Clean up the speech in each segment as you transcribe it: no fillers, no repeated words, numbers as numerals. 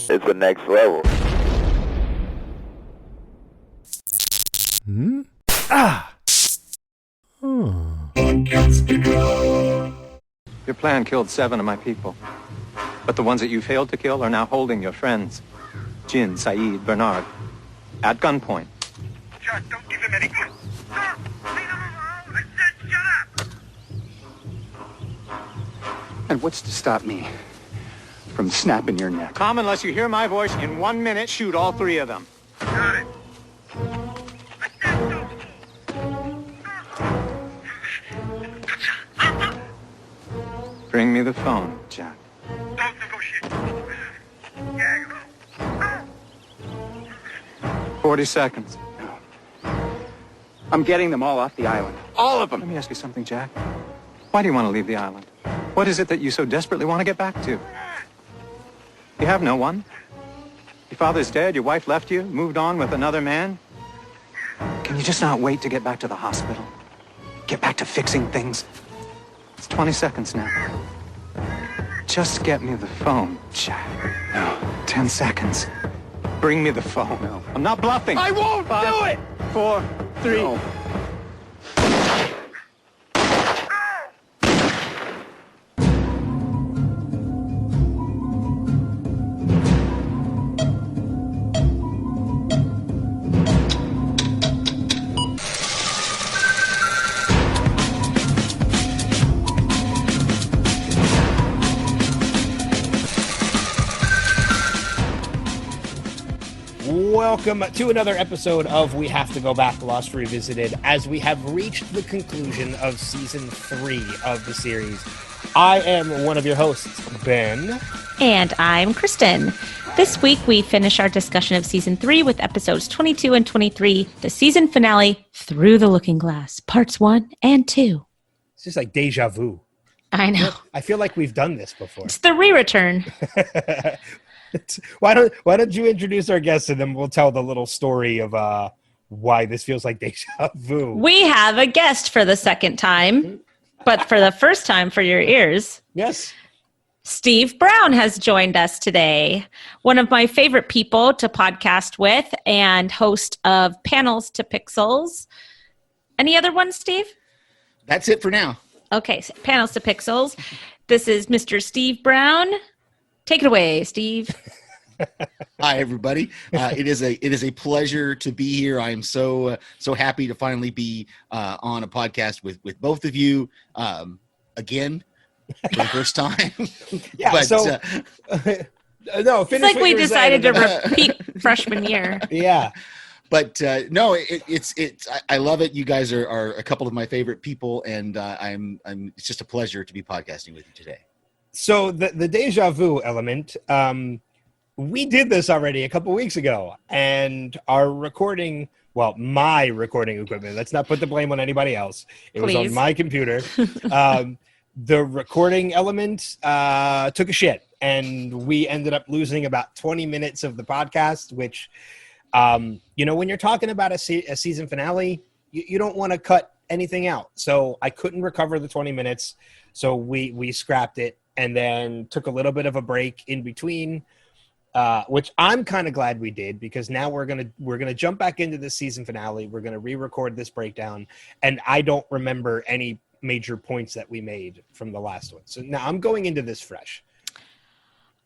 It's the next level. Hmm? Ah! Your plan killed 7 of my people. But the ones that you failed to kill are now holding your friends. Jin, Saeed, Bernard. At gunpoint. Just don't give him any... Sir! Leave him alone! I said shut up! And what's to stop me from snapping your neck? Tom, unless you hear my voice, in 1 minute, shoot all 3 of them. Got it. I said don't... Bring me the phone, Jack. Don't negotiate. Gag him. 40 seconds. I'm getting them all off the island. All of Let them. me ask you something, Jack. Why do you want to leave the island? What is it that you so desperately want to get back to? You have no one. Your father's dead, your wife left you, moved on with another man. Can you just not wait to get back to the hospital? Get back to fixing things? It's 20 seconds now. Just get me the phone, Jack. No. 10 seconds. Bring me the phone. No. I'm not bluffing. I won't do it! 4, 3. No. Welcome to another episode of We Have to Go Back, Lost Revisited, as we have reached the conclusion of Season 3 of the series. I am one of your hosts, Ben. And I'm Kristen. This week we finish our discussion of Season 3 with episodes 22 and 23, the season finale, Through the Looking Glass, parts 1 and 2. It's just like deja vu. I know. I feel like we've done this before. It's the re-return. Why don't you introduce our guest and then we'll tell the little story of why this feels like deja vu. We have a guest for the second time, but for the first time for your ears. Yes. Steve Brown has joined us today, one of my favorite people to podcast with and host of Panels to Pixels. Any other ones, Steve? That's it for now. Okay, so Panels to Pixels. This is Mr. Steve Brown. Take it away, Steve. Hi, everybody. It is a pleasure to be here. I am so happy to finally be on a podcast with both of you again for the first time. Yeah. But, so no, It's like we decided to saying. repeat freshman year. Yeah. But no, it's I love it. You guys are a couple of my favorite people, and it's just a pleasure to be podcasting with you today. So the deja vu element, we did this already a couple weeks ago, and our recording, well, my recording equipment, let's not put the blame on anybody else. It was Please. on my computer. The recording element took a shit, and we ended up losing about 20 minutes of the podcast, which, when you're talking about a season finale, you don't want to cut anything out. So I couldn't recover the 20 minutes, so we scrapped it. And then took a little bit of a break in between, which I'm kind of glad we did, because now we're gonna jump back into the season finale. We're gonna re-record this breakdown, and I don't remember any major points that we made from the last one. So now I'm going into this fresh.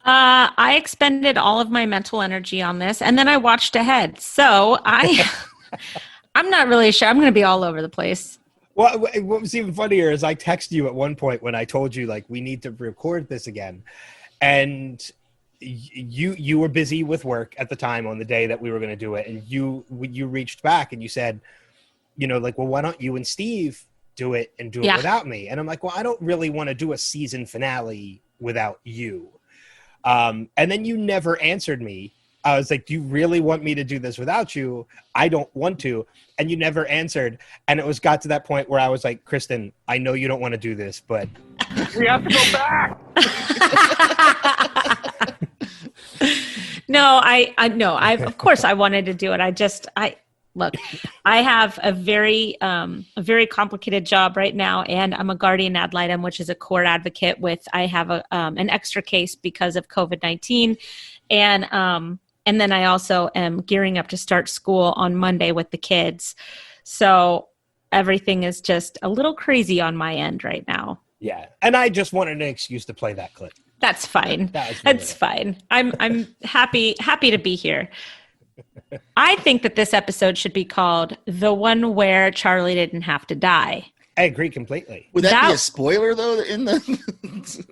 I expended all of my mental energy on this, and then I watched ahead. So I'm not really sure. I'm going to be all over the place. Well, what was even funnier is I texted you at one point when I told you, like, we need to record this again. And you were busy with work at the time on the day that we were going to do it. And you reached back and you said, like, well, why don't you and Steve do it and do it without me? And I'm like, well, I don't really want to do a season finale without you. And then you never answered me. I was like, do you really want me to do this without you? I don't want to. And you never answered. And it got to that point where I was like, Kristen, I know you don't want to do this, but we have to go back. No, of course I wanted to do it. look, I have a very complicated job right now, and I'm a guardian ad litem, which is a court advocate I have an extra case because of COVID-19. And then I also am gearing up to start school on Monday with the kids. So everything is just a little crazy on my end right now. Yeah. And I just wanted an excuse to play that clip. That's fine. That's fine. I'm happy to be here. I think that this episode should be called The One Where Charlie Didn't Have to Die. I agree completely. Would that be a spoiler, though, in the...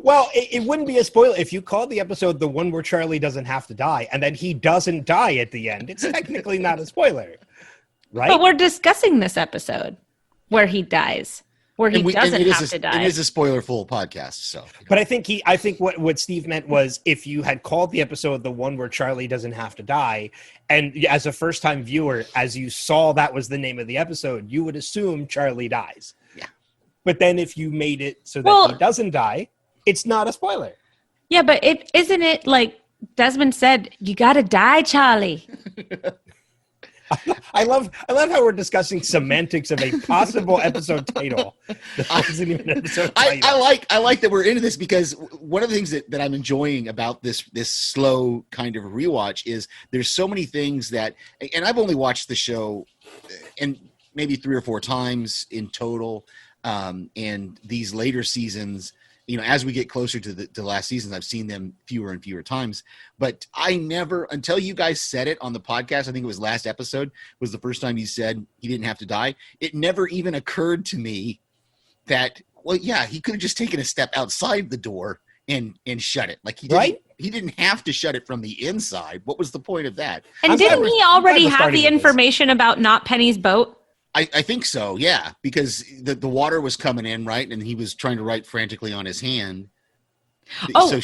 Well, it wouldn't be a spoiler if you called the episode The One Where Charlie Doesn't Have to Die, and then he doesn't die at the end. It's technically not a spoiler, right? But we're discussing this episode where he dies, where he doesn't have to die. It is a spoiler-full podcast, so. But I think what Steve meant was if you had called the episode The One Where Charlie Doesn't Have to Die, and as a first-time viewer, as you saw that was the name of the episode, you would assume Charlie dies. Yeah. But then if you made it so that he doesn't die, it's not a spoiler. Yeah, but isn't it like Desmond said, you got to die, Charlie. I love how we're discussing semantics of a possible episode title. That wasn't even an episode title. I like that we're into this because one of the things that I'm enjoying about this slow kind of rewatch is there's so many things that, and I've only watched the show and maybe 3 or 4 times in total, and these later seasons, you know, as we get closer to the last seasons, I've seen them fewer and fewer times. But I never, until you guys said it on the podcast, I think it was last episode, was the first time you said he didn't have to die. It never even occurred to me that, well, yeah, he could have just taken a step outside the door and shut it. Like he didn't have to shut it from the inside. What was the point of that? And didn't he already have the information about not Penny's boat? I think so, yeah, because the water was coming in, right? And he was trying to write frantically on his hand. Oh,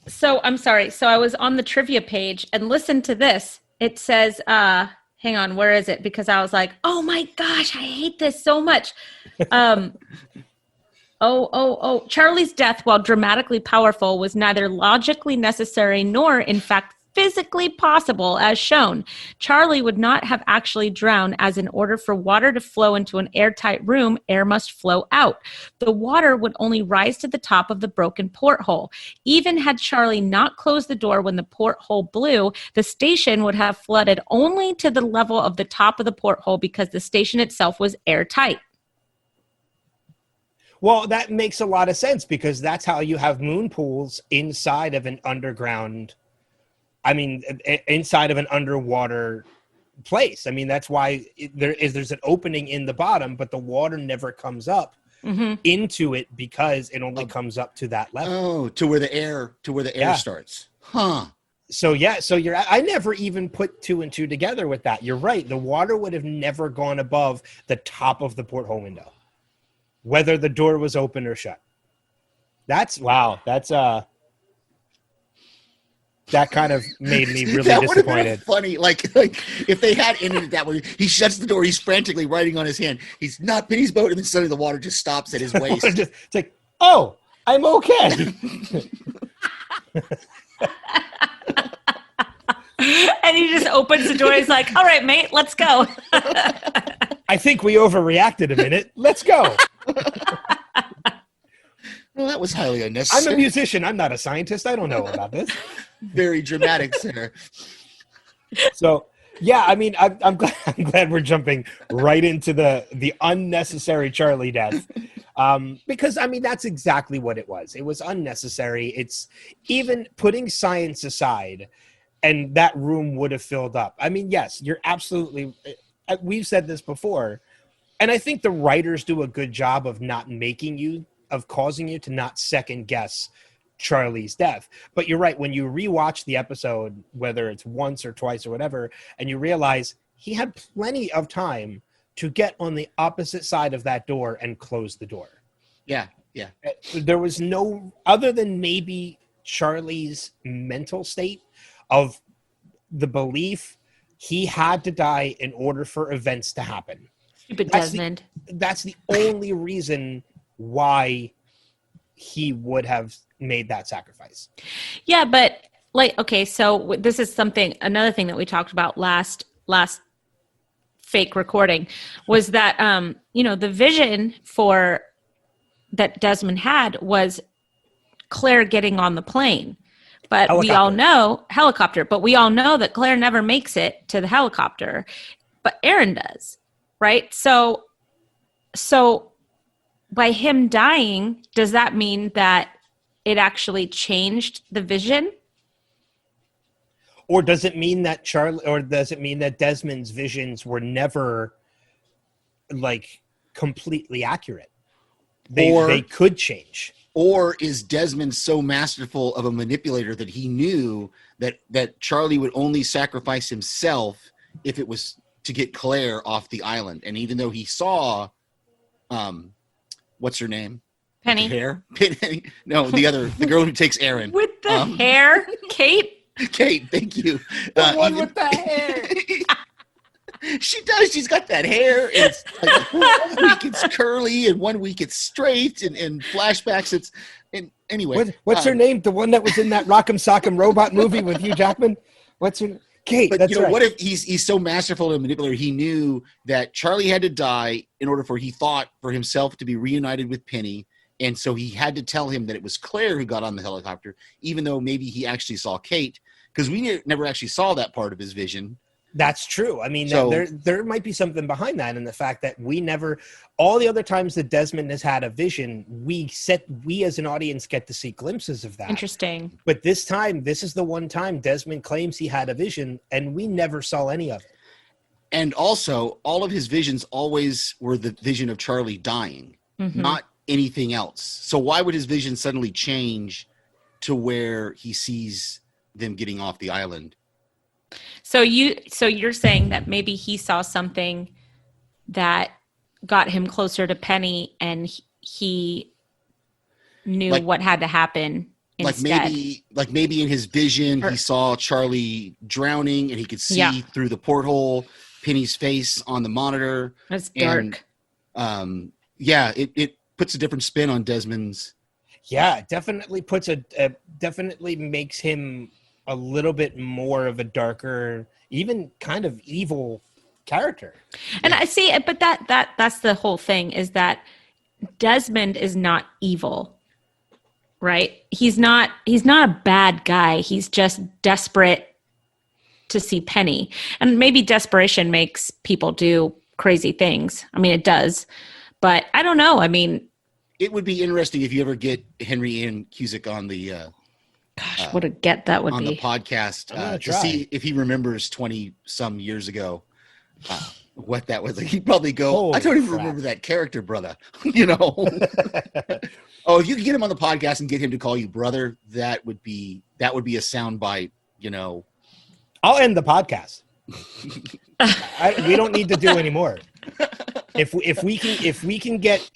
so I'm sorry. So I was on the trivia page and listen to this. It says, hang on, where is it? Because I was like, oh my gosh, I hate this so much. Charlie's death, while dramatically powerful, was neither logically necessary nor, in fact, physically possible as shown. Charlie would not have actually drowned, as in order for water to flow into an airtight room, air must flow out. The water would only rise to the top of the broken porthole. Even had Charlie not closed the door when the porthole blew, the station would have flooded only to the level of the top of the porthole because the station itself was airtight. Well, that makes a lot of sense because that's how you have moon pools inside of an underground, inside of an underwater place. I mean, that's why there's an opening in the bottom, but the water never comes up into it because it only comes up to that level. Oh, to where the air starts. Huh. So I never even put 2 and 2 together with that. You're right. The water would have never gone above the top of the porthole window, whether the door was open or shut. That's that kind of made me really that disappointed. Funny, like if they had ended it that way, he shuts the door, he's frantically writing on his hand. He's not Penny's boat, and then suddenly the water just stops at his waist. It's like, oh, I'm okay. And he just opens the door. He's like, all right, mate, let's go. I think we overreacted a minute. Let's go. Well, that was highly unnecessary. I'm a musician. I'm not a scientist. I don't know about this. Very dramatic, sir. So, yeah, I mean, I'm glad we're jumping right into the unnecessary Charlie death. Because, I mean, that's exactly what it was. It was unnecessary. It's even putting science aside, and that room would have filled up. I mean, yes, you're absolutely – we've said this before, and I think the writers do a good job of causing you to not second guess Charlie's death. But you're right, when you rewatch the episode, whether it's once or twice or whatever, and you realize he had plenty of time to get on the opposite side of that door and close the door. Yeah. There was no, other than maybe Charlie's mental state of the belief he had to die in order for events to happen. Stupid Desmond. That's the only reason why he would have made that sacrifice. Yeah, but like, okay, so this is another thing that we talked about last fake recording was that, the vision that Desmond had was Claire getting on the plane. But we all know helicopter, but we all know that Claire never makes it to the helicopter, but Aaron does. Right. So by him dying, does that mean that it actually changed the vision? Or does it mean that Desmond's visions were never like completely accurate? They could change. Or is Desmond so masterful of a manipulator that he knew that Charlie would only sacrifice himself if it was to get Claire off the island? And even though he saw, what's her name? Penny. The hair? Penny. No, the girl who takes Aaron. With the hair? Kate? Kate, thank you. The one with the hair. She does. She's got that hair. And it's like 1 week it's curly, and 1 week it's straight, and flashbacks. Anyway. What's her name? The one that was in that Rock'em Sock'em Robot movie with Hugh Jackman. What's her? Kate. But that's right. What if he's so masterful a manipulator? He knew that Charlie had to die in order for himself to be reunited with Penny, and so he had to tell him that it was Claire who got on the helicopter, even though maybe he actually saw Kate, because we never actually saw that part of his vision. That's true. I mean, So- there might be something behind that, in the fact that we never, all the other times that Desmond has had a vision, we as an audience get to see glimpses of that. Interesting. But this time, this is the one time Desmond claims he had a vision, and we never saw any of it. And also, all of his visions always were the vision of Charlie dying, not anything else. So why would his vision suddenly change to where he sees them getting off the island? So you're saying that maybe he saw something that got him closer to Penny, and he knew what had to happen instead. Like maybe in his vision he saw Charlie drowning, and he could see through the porthole Penny's face on the monitor. That's dark. And, it puts a different spin on Desmond's. Yeah, it definitely definitely makes him a little bit more of a darker, even kind of evil character. And I see it, but that's the whole thing, is that Desmond is not evil, right? He's not a bad guy. He's just desperate to see Penny. And maybe desperation makes people do crazy things. I mean, it does, but I don't know. I mean, it would be interesting if you ever get Henry Ian Cusick on the gosh, what a get that would on be. the podcast to see if he remembers 20 some years ago what that was like. He'd probably go, Holy I don't even crap. remember that character, brother. Oh, if you could get him on the podcast and get him to call you brother, that would be a soundbite. I'll end the podcast. We don't need to do any more. If we can get,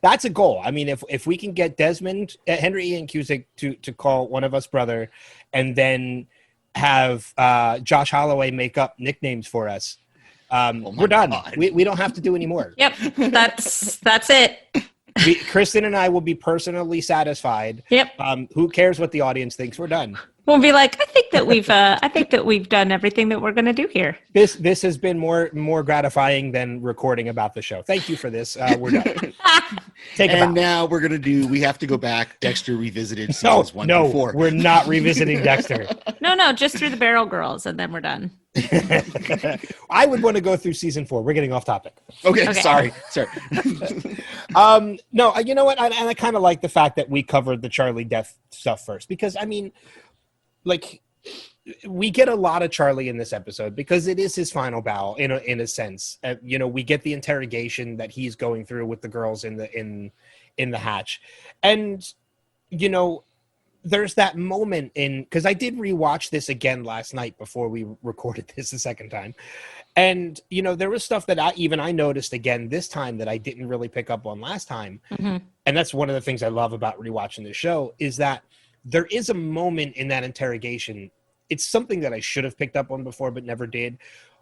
that's a goal. I mean, if we can get Desmond, Henry Ian Cusick to call one of us brother, and then have Josh Holloway make up nicknames for us, we're done. We don't have to do any more. Yep, that's it. Kristen and I will be personally satisfied. Yep. Who cares what the audience thinks? We're done. We'll be like, I think that we've done everything that we're going to do here. This has been more gratifying than recording about the show. Thank you for this. We're done. And now we have to go back. Dexter Revisited seasons 1 through 4. We're not revisiting Dexter. No, just through the Barrel Girls, and then we're done. I would want to go through season 4. We're getting off topic. Okay. Sorry. No, you know what? I kind of like the fact that we covered the Charlie death stuff first, because I mean, like, we get a lot of Charlie in this episode because it is his final bow in a sense. We get the interrogation that he's going through with the girls in the hatch, and there's that moment because I did rewatch this again last night before we recorded this a second time, and there was stuff that I noticed again this time that I didn't really pick up on last time, and that's one of the things I love about rewatching this show is that there is a moment in that interrogation. It's something that I should have picked up on before, but never did.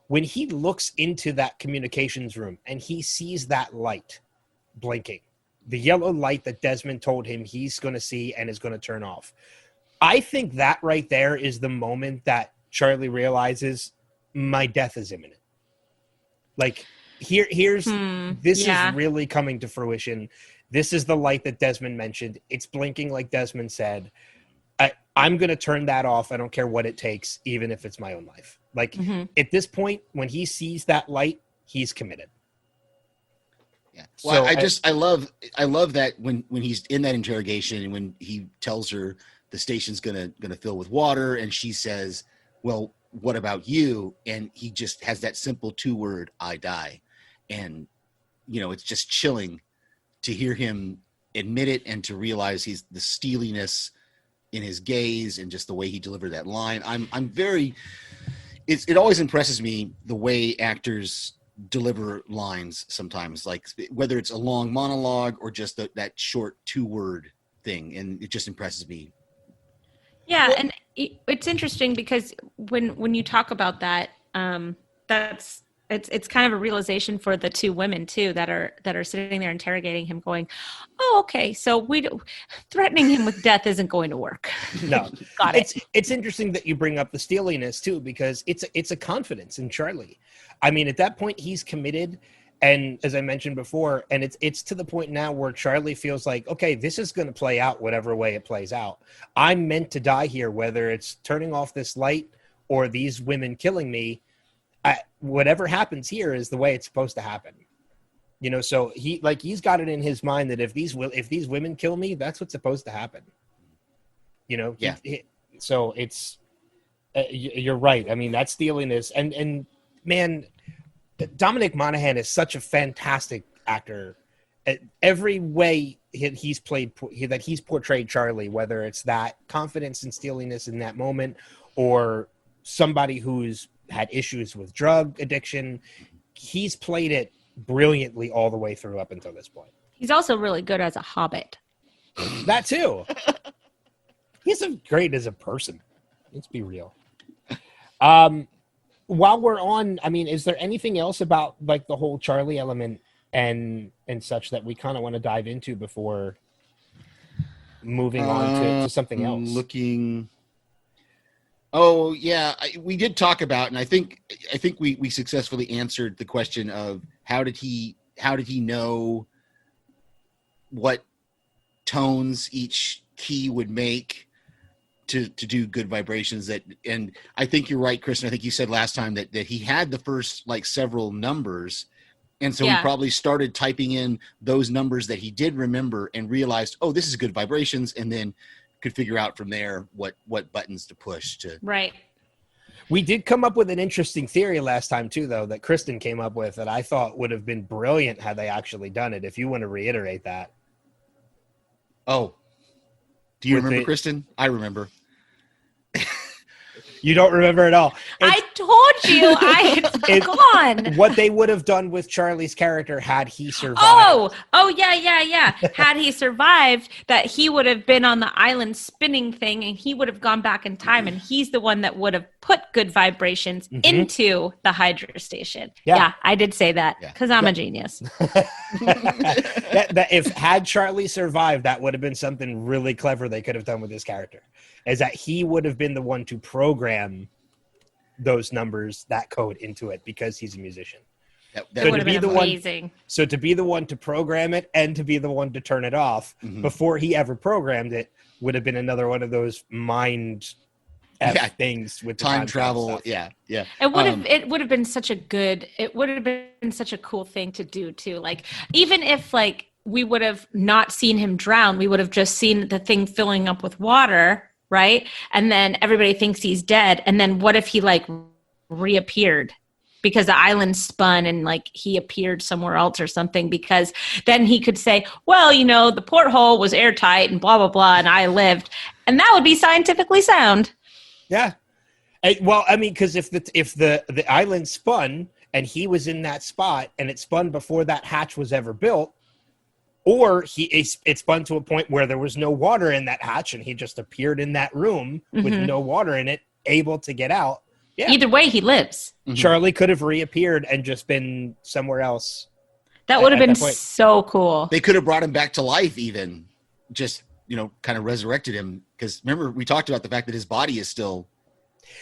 When he looks into that communications room and he sees that light blinking, the yellow light that Desmond told him he's going to see and is going to turn off. I think that right there is the moment that Charlie realizes my death is imminent. Like, here's this is really coming to fruition. This is the light that Desmond mentioned. It's blinking like Desmond said. I'm going to turn that off. I don't care what it takes, even if it's my own life. Like, at this point, when he sees that light, he's committed. Yeah. Well, so I love that when he's in that interrogation and when he tells her the station's gonna fill with water, and she says, "Well, what about you?" And he just has that simple 2-word, "I die," and it's just chilling to hear him admit it and to realize he's the steeliness in his gaze and just the way he delivered that line. I'm very. It always impresses me the way actors deliver lines sometimes, like whether it's a long monologue or just that short 2-word thing, and it just impresses me. Yeah, and it's interesting because when you talk about that, it's kind of a realization for the 2 women too that are sitting there interrogating him, going, "Oh, okay, so threatening him with death isn't going to work." No, got it. It's interesting that you bring up the steeliness too, because it's a confidence in Charlie. I mean, at that point, he's committed, and as I mentioned before, and it's to the point now where Charlie feels like, okay, this is going to play out whatever way it plays out. I'm meant to die here, whether it's turning off this light or these women killing me. Whatever happens here is the way it's supposed to happen. So he's got it in his mind that if these women kill me, that's what's supposed to happen. Yeah. So it's you're right. I mean, that steeliness and man, Dominic Monaghan is such a fantastic actor. Every way he's portrayed Charlie, whether it's that confidence and steeliness in that moment, or somebody who's had issues with drug addiction, he's played it brilliantly all the way through up until this point. He's also really good as a hobbit. That too. He's great as a person. Let's be real. While we're on, I mean, is there anything else about like the whole Charlie element and such that we kind of want to dive into before moving on to something else? Oh yeah, we did talk about, and I think we successfully answered the question of how did he know what tones each key would make to do good vibrations. And I think you're right, Kristen. I think you said last time that he had the first like several numbers, and so he probably started typing in those numbers that he did remember and realized, oh, this is good vibrations, and then could figure out from there what buttons to push to. Right. We did come up with an interesting theory last time too, though, that Kristen came up with that I thought would have been brilliant had they actually done it. If you want to reiterate that. Oh, do you remember, Kristen? I remember. You don't remember at all. I told you it's gone. What they would have done with Charlie's character had he survived. Oh, yeah. Had he survived, that he would have been on the island spinning thing, and he would have gone back in time, and he's the one that would have put good vibrations into the Hydra station. Yeah, I did say that because I'm a genius. that if had Charlie survived, that would have been something really clever they could have done with his character. Is that he would have been the one to program those numbers, that code into it, because he's a musician. That would have been amazing. So to be the one to program it and to be the one to turn it off before he ever programmed it would have been another one of those mind things with time travel. Stuff. Yeah. It would have been such a cool thing to do too. Like, even if like we would have not seen him drown, we would have just seen the thing filling up with water. Right. And then everybody thinks he's dead. And then what if he like reappeared because the island spun and like he appeared somewhere else or something? Because then he could say, well, the porthole was airtight and blah, blah, blah. And I lived. And that would be scientifically sound. Yeah. Well, I mean, because if the island spun and he was in that spot and it spun before that hatch was ever built, or it spun to a point where there was no water in that hatch and he just appeared in that room with no water in it, able to get out. Yeah. Either way, he lives. Charlie could have reappeared and just been somewhere else. That would have been so cool. They could have brought him back to life even. Just, kind of resurrected him. Because remember, we talked about the fact that his body is still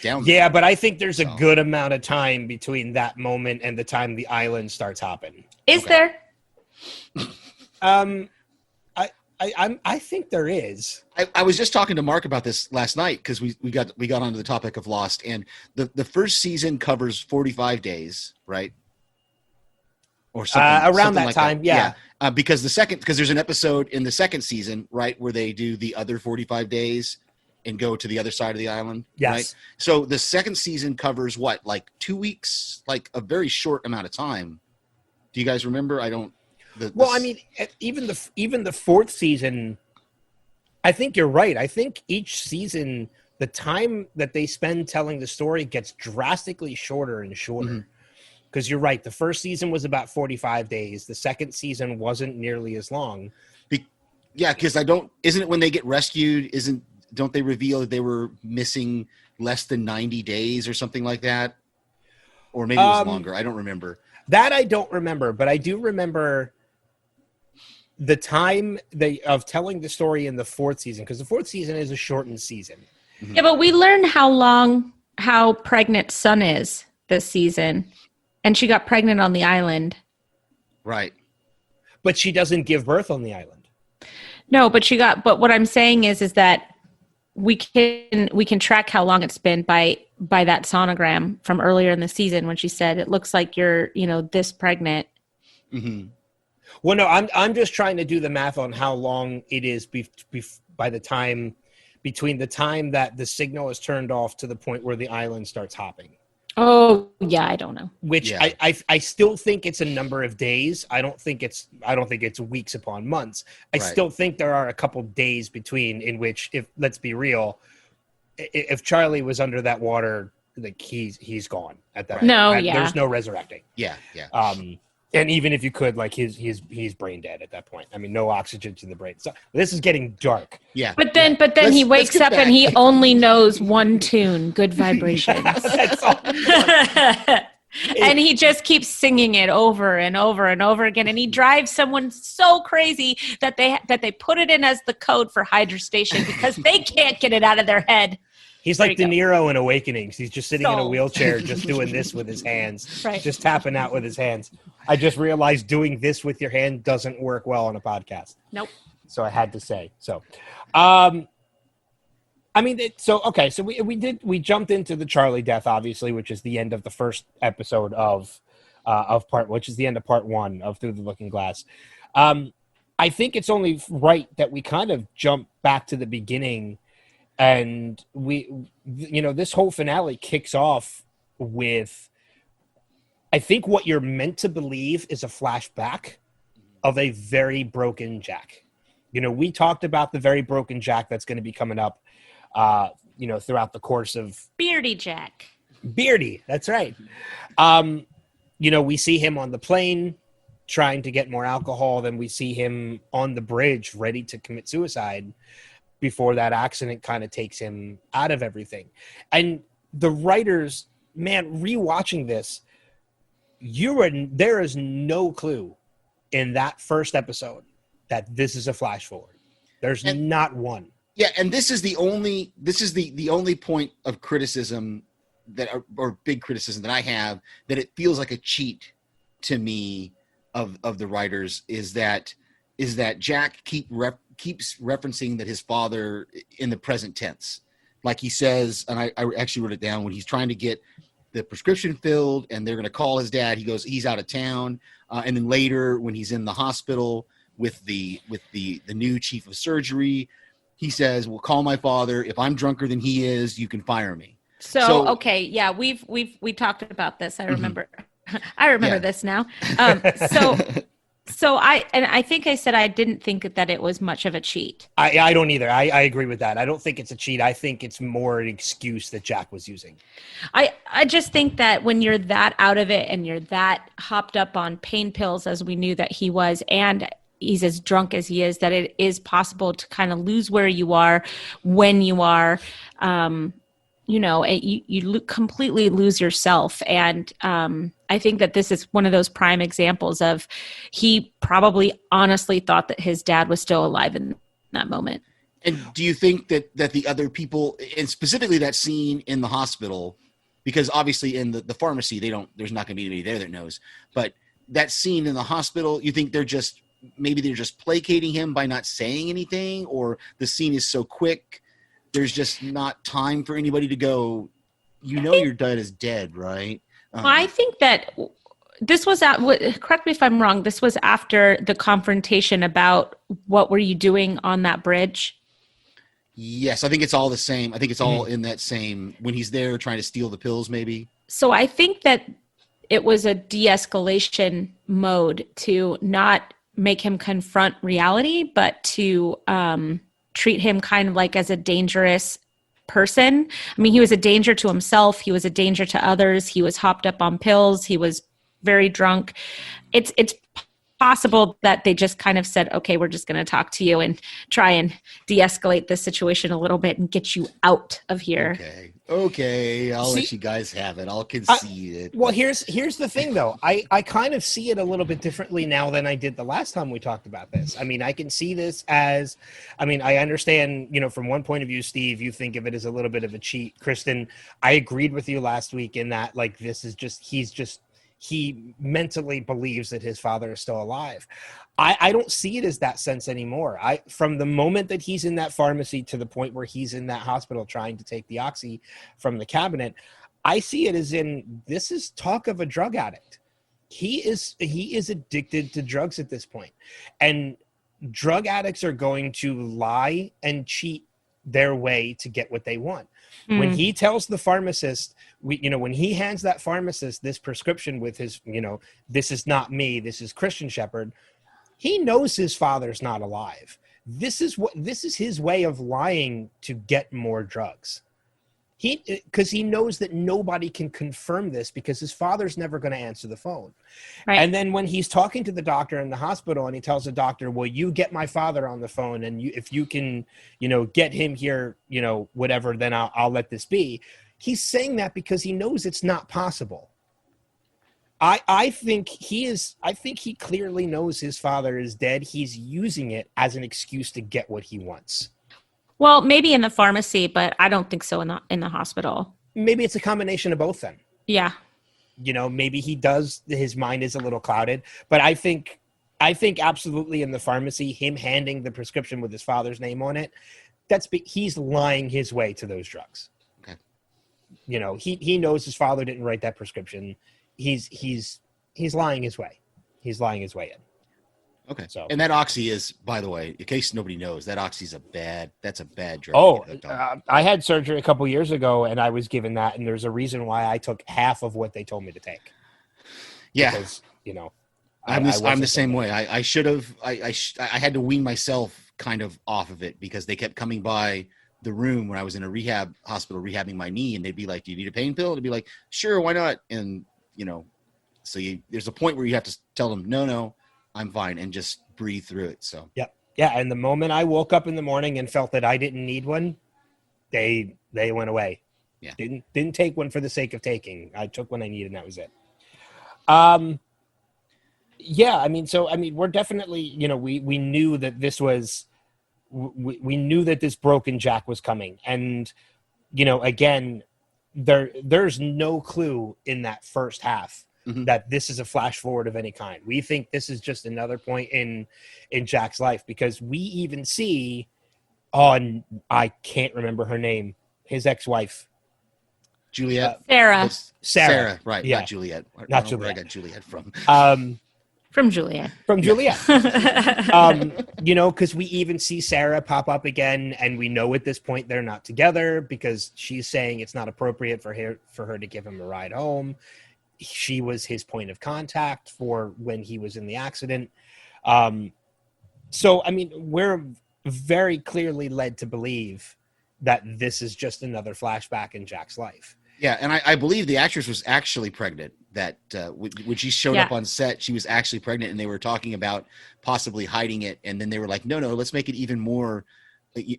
down. Yeah, but I think there's a good amount of time between that moment and the time the island starts hopping. Is there? I think there is. I was just talking to Mark about this last night because we got onto the topic of Lost, and the first season covers 45 days, right? Or something around that like time, yeah. Because there's an episode in the second season, right, where they do the other 45 days and go to the other side of the island. Yes. Right? So the second season covers what, like 2 weeks, like a very short amount of time. Do you guys remember? I don't. Well, I mean, even the fourth season, I think you're right. I think each season, the time that they spend telling the story gets drastically shorter and shorter. Because you're right. The first season was about 45 days. The second season wasn't nearly as long. Because isn't it when they get rescued? Don't they reveal that they were missing less than 90 days or something like that? Or maybe it was longer. I don't remember. That I don't remember, but I do remember the time of telling the story in the fourth season, because the fourth season is a shortened season. Yeah, but we learned how pregnant Sun is this season, and she got pregnant on the island. Right. But she doesn't give birth on the island. No, but but what I'm saying is that we can track how long it's been by that sonogram from earlier in the season when she said, it looks like you're, this pregnant. Mm-hmm. Well, no, I'm just trying to do the math on how long it is by the time between the time that the signal is turned off to the point where the island starts hopping. Oh, yeah, I don't know. Which Yeah. I still think it's a number of days. I don't think it's weeks upon months. I Right. still think there are a couple days between in which, if let's be real, if Charlie was under that water, like he's gone at that. Right. No, point. yeah. There's no resurrecting. Yeah. Yeah. And even if you could, like he's brain dead at that point. I mean, no oxygen to the brain. So this is getting dark. Yeah. But then Let's- he let's wakes get up back. and he only knows one tune, Good Vibrations. That's all. And he just keeps singing it over and over and over again. And he drives someone so crazy that they put it in as the code for Hydra Station because they can't get it out of their head. He's There like you De go. Niro in Awakenings. He's just sitting in a Sold. wheelchair, just doing this with his hands, Right. just tapping out with his hands. I just realized doing this with your hand doesn't work well on a podcast. Nope. So I had to say so. I mean, so we jumped into the Charlie death, obviously, which is the end of the first episode of which is the end of part 1 of Through the Looking Glass. I think it's only right that we kind of jump back to the beginning, and this whole finale kicks off with, I think what you're meant to believe is a flashback of a very broken Jack. We talked about the very broken Jack that's going to be coming up, throughout the course of Beardy Jack. Beardy. That's right. We see him on the plane trying to get more alcohol. Then we see him on the bridge ready to commit suicide before that accident kind of takes him out of everything. And the writers, man, rewatching this, there is no clue in that first episode that this is a flash forward. There's not one. Yeah, and this is the only point of criticism or big criticism that I have, that it feels like a cheat to me of the writers, is that Jack keeps referencing that his father in the present tense. Like he says, and I actually wrote it down, when he's trying to get the prescription filled and they're going to call his dad, he goes, he's out of town. And then later when he's in the hospital with the new chief of surgery, he says, well, call my father. If I'm drunker than he is, you can fire me. So okay, yeah, we talked about this. I remember. I remember this now. So I think I said I didn't think that it was much of a cheat. I don't either. I agree with that. I don't think it's a cheat. I think it's more an excuse that Jack was using. I just think that when you're that out of it and you're that hopped up on pain pills, as we knew that he was, and he's as drunk as he is, that it is possible to kind of lose where you are when you are, you completely lose yourself. And I think that this is one of those prime examples of, he probably honestly thought that his dad was still alive in that moment. And do you think that the other people, and specifically that scene in the hospital, because obviously in the pharmacy, there's not going to be anybody there that knows, but that scene in the hospital, you think maybe they're just placating him by not saying anything, or the scene is so quick, there's just not time for anybody to go, your dad is dead, right? I think that this was correct me if I'm wrong. This was after the confrontation about what were you doing on that bridge? Yes, I think it's all the same. I think it's all in that same, when he's there trying to steal the pills, maybe. So I think that it was a de-escalation mode to not make him confront reality, but to treat him kind of like as a dangerous person. I mean, he was a danger to himself. He was a danger to others. He was hopped up on pills. He was very drunk. It's possible that they just kind of said, okay, we're just going to talk to you and try and de-escalate this situation a little bit and get you out of here. Okay. I'll let you guys have it. I'll concede it. Well, here's the thing, though. I kind of see it a little bit differently now than I did the last time we talked about this. I mean, I can see this as, I understand, from one point of view, Steve, you think of it as a little bit of a cheat. Kristen, I agreed with you last week in that, like, this is he mentally believes that his father is still alive. I don't see it as that sense anymore. From the moment that he's in that pharmacy to the point where he's in that hospital trying to take the oxy from the cabinet, I see it as this is talk of a drug addict. He is addicted to drugs at this point. And drug addicts are going to lie and cheat their way to get what they want. When he tells the pharmacist, when he hands that pharmacist this prescription with his, this is not me, this is Christian Shepherd, he knows his father's not alive. This is his way of lying to get more drugs. Because he knows that nobody can confirm this because his father's never going to answer the phone. Right. And then when he's talking to the doctor in the hospital and he tells the doctor, well, you get my father on the phone and if you can, get him here, whatever, then I'll let this be. He's saying that because he knows it's not possible. I think he clearly knows his father is dead. He's using it as an excuse to get what he wants. Well, maybe in the pharmacy, but I don't think so in the hospital. Maybe it's a combination of both then. Yeah. Maybe his mind is a little clouded, but I think absolutely in the pharmacy, him handing the prescription with his father's name on it, he's lying his way to those drugs. Okay. He knows his father didn't write that prescription. He's lying his way. He's lying his way in. Okay. So, and that oxy is, by the way, in case nobody knows, that oxy's a bad drug. Oh, I had surgery a couple years ago and I was given that. And there's a reason why I took half of what they told me to take. Yeah. Because, I'm the same way. I should have, I had to wean myself kind of off of it because they kept coming by the room when I was in a rehab hospital rehabbing my knee. And they'd be like, do you need a pain pill? To be like, sure, why not? And, so there's a point where you have to tell them, no, I'm fine, and just breathe through it. So yeah. And the moment I woke up in the morning and felt that I didn't need one, they went away. Yeah, didn't take one for the sake of taking. I took one I needed, and that was it. Yeah. We're definitely, we knew that this was, we knew that this broken Jack was coming, and again, there's no clue in that first half. Mm-hmm. That this is a flash forward of any kind. We think this is just another point in Jack's life because we even see I can't remember her name, his ex-wife. Juliet? Sarah, right. Yeah. Not Juliet. Not Juliet. Where I got Juliet from. From Juliet. Because we even see Sarah pop up again, and we know at this point they're not together because she's saying it's not appropriate for her to give him a ride home. She was his point of contact for when he was in the accident. We're very clearly led to believe that this is just another flashback in Jack's life. Yeah, and I believe the actress was actually pregnant. That when she showed up on set, she was actually pregnant, and they were talking about possibly hiding it. And then they were like, no, let's make it even more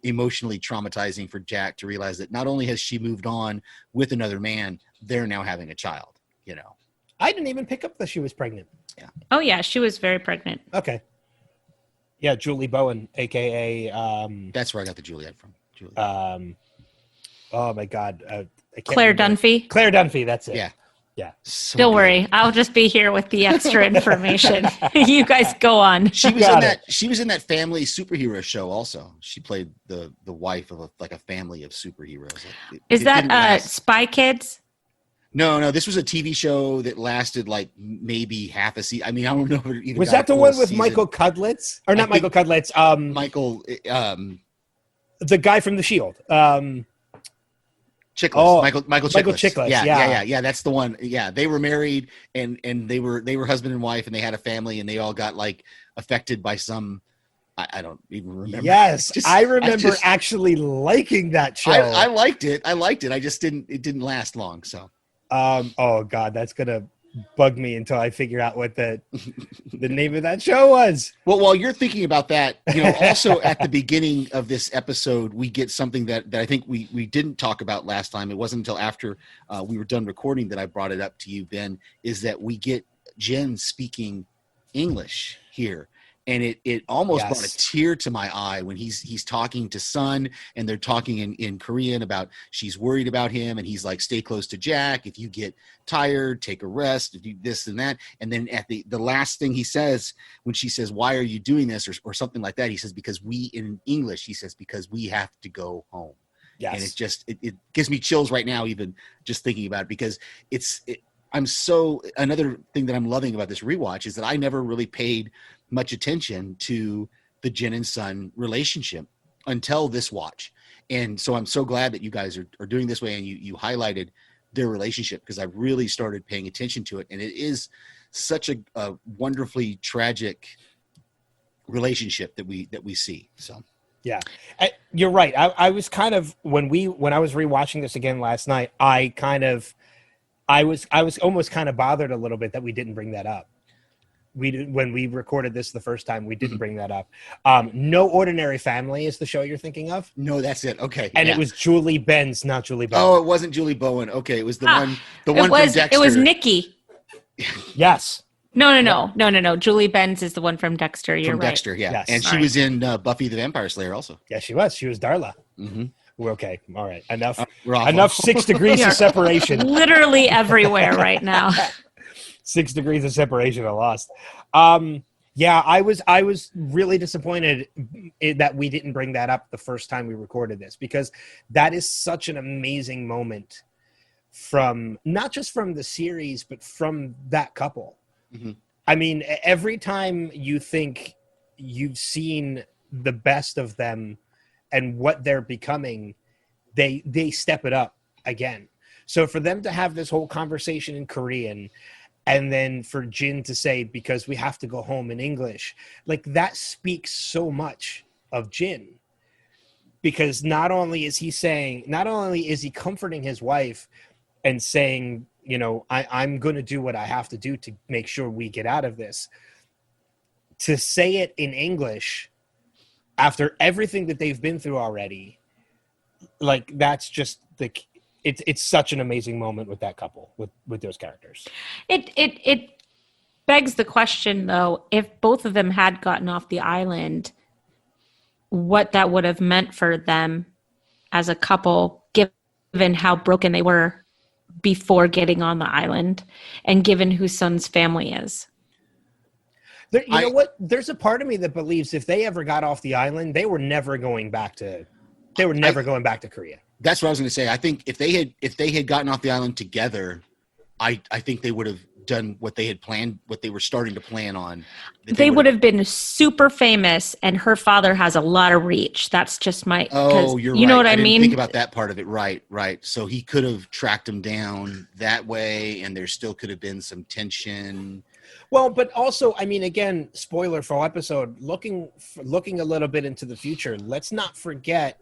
emotionally traumatizing for Jack to realize that not only has she moved on with another man, they're now having a child. I didn't even pick up that she was pregnant. Yeah. Oh yeah, she was very pregnant. Okay. Yeah, Julie Bowen, aka That's where I got the Juliet from. Julie. oh my God, I can't Claire remember. Dunphy. Claire Dunphy, that's it. Yeah. Yeah. So Don't good. worry, I'll just be here with the extra information. You guys go on. She was Got in it. that. She was in that family superhero show. Also, she played the wife of a family of superheroes. Is It that didn't last. Spy Kids? No. This was a TV show that lasted like maybe half a season. I mean, I don't know if it even Was got that the a full one with season. Michael Cudlitz? Or I not Michael Cudlitz, Michael the guy from The Shield. Chiklis. Oh, Michael Michael Chiklis. Chiklis, Yeah. yeah. That's the one. Yeah, they were married and they were husband and wife, and they had a family, and they all got like affected by some. I don't even remember. Yes, I remember just- actually liking that show. I liked it. I just didn't. It didn't last long. So. Oh God, that's gonna bug me until I figure out what the name of that show was. Well, while you're thinking about that, also at the beginning of this episode, we get something that I think we didn't talk about last time. It wasn't until after we were done recording that I brought it up to you, Ben, is that we get Jen speaking English here. And it almost brought a tear to my eye when he's talking to Sun, and they're talking in Korean about she's worried about him, and he's like, stay close to Jack. If you get tired, take a rest, do this and that. And then at the last thing he says, when she says, why are you doing this, or something like that, he says, because in English, he says, because we have to go home. Yes. And it just it gives me chills right now, even just thinking about it, because another thing that I'm loving about this rewatch is that I never really paid much attention to the Jen and Sun relationship until this watch. And so I'm so glad that you guys are doing this way, and you highlighted their relationship, because I really started paying attention to it. And it is such a wonderfully tragic relationship that we see. So. Yeah, you're right. I was kind of when I was rewatching this again last night, I was almost kind of bothered a little bit that we didn't bring that up. When we recorded this the first time, we didn't bring that up. No Ordinary Family is the show you're thinking of. No, that's it. Okay, and it was Julie Benz, not Julie Bowen. Oh, it wasn't Julie Bowen. Okay, it was the one from Dexter. It was Nikki. Yes. No. Julie Benz is the one from Dexter. You're right. Dexter, yeah. Yes. And she was in Buffy the Vampire Slayer also. Yeah, she was. She was Darla. Mm-hmm. We're okay. All right. Enough. We're off. Enough 6 degrees of separation. Literally everywhere right now. 6 degrees of separation. I lost. Yeah, I was really disappointed that we didn't bring that up the first time we recorded this, because that is such an amazing moment from not just from the series, but from that couple. Mm-hmm. I mean, every time you think you've seen the best of them and what they're becoming, they step it up again. So for them to have this whole conversation in Korean, and then for Jin to say, because we have to go home in English, like that speaks so much of Jin. Because not only is he comforting his wife and saying, I'm going to do what I have to do to make sure we get out of this. To say it in English after everything that they've been through already, like that's just it's such an amazing moment with that couple, with those characters. It begs the question, though, if both of them had gotten off the island, what that would have meant for them as a couple, given how broken they were before getting on the island, and given who Sun's family is. You know what? There's a part of me that believes if they ever got off the island, they were never going back to Korea. That's what I was going to say. I think if they had gotten off the island together, I think they would have done what they had planned, what they were starting to plan on. They would have been super famous, and her father has a lot of reach. That's just my. Oh, you're right. You know what I mean? Didn't think about that part of it. Right. So he could have tracked him down that way, and there still could have been some tension. Well, but also, I mean, again, spoiler for episode, looking a little bit into the future, let's not forget,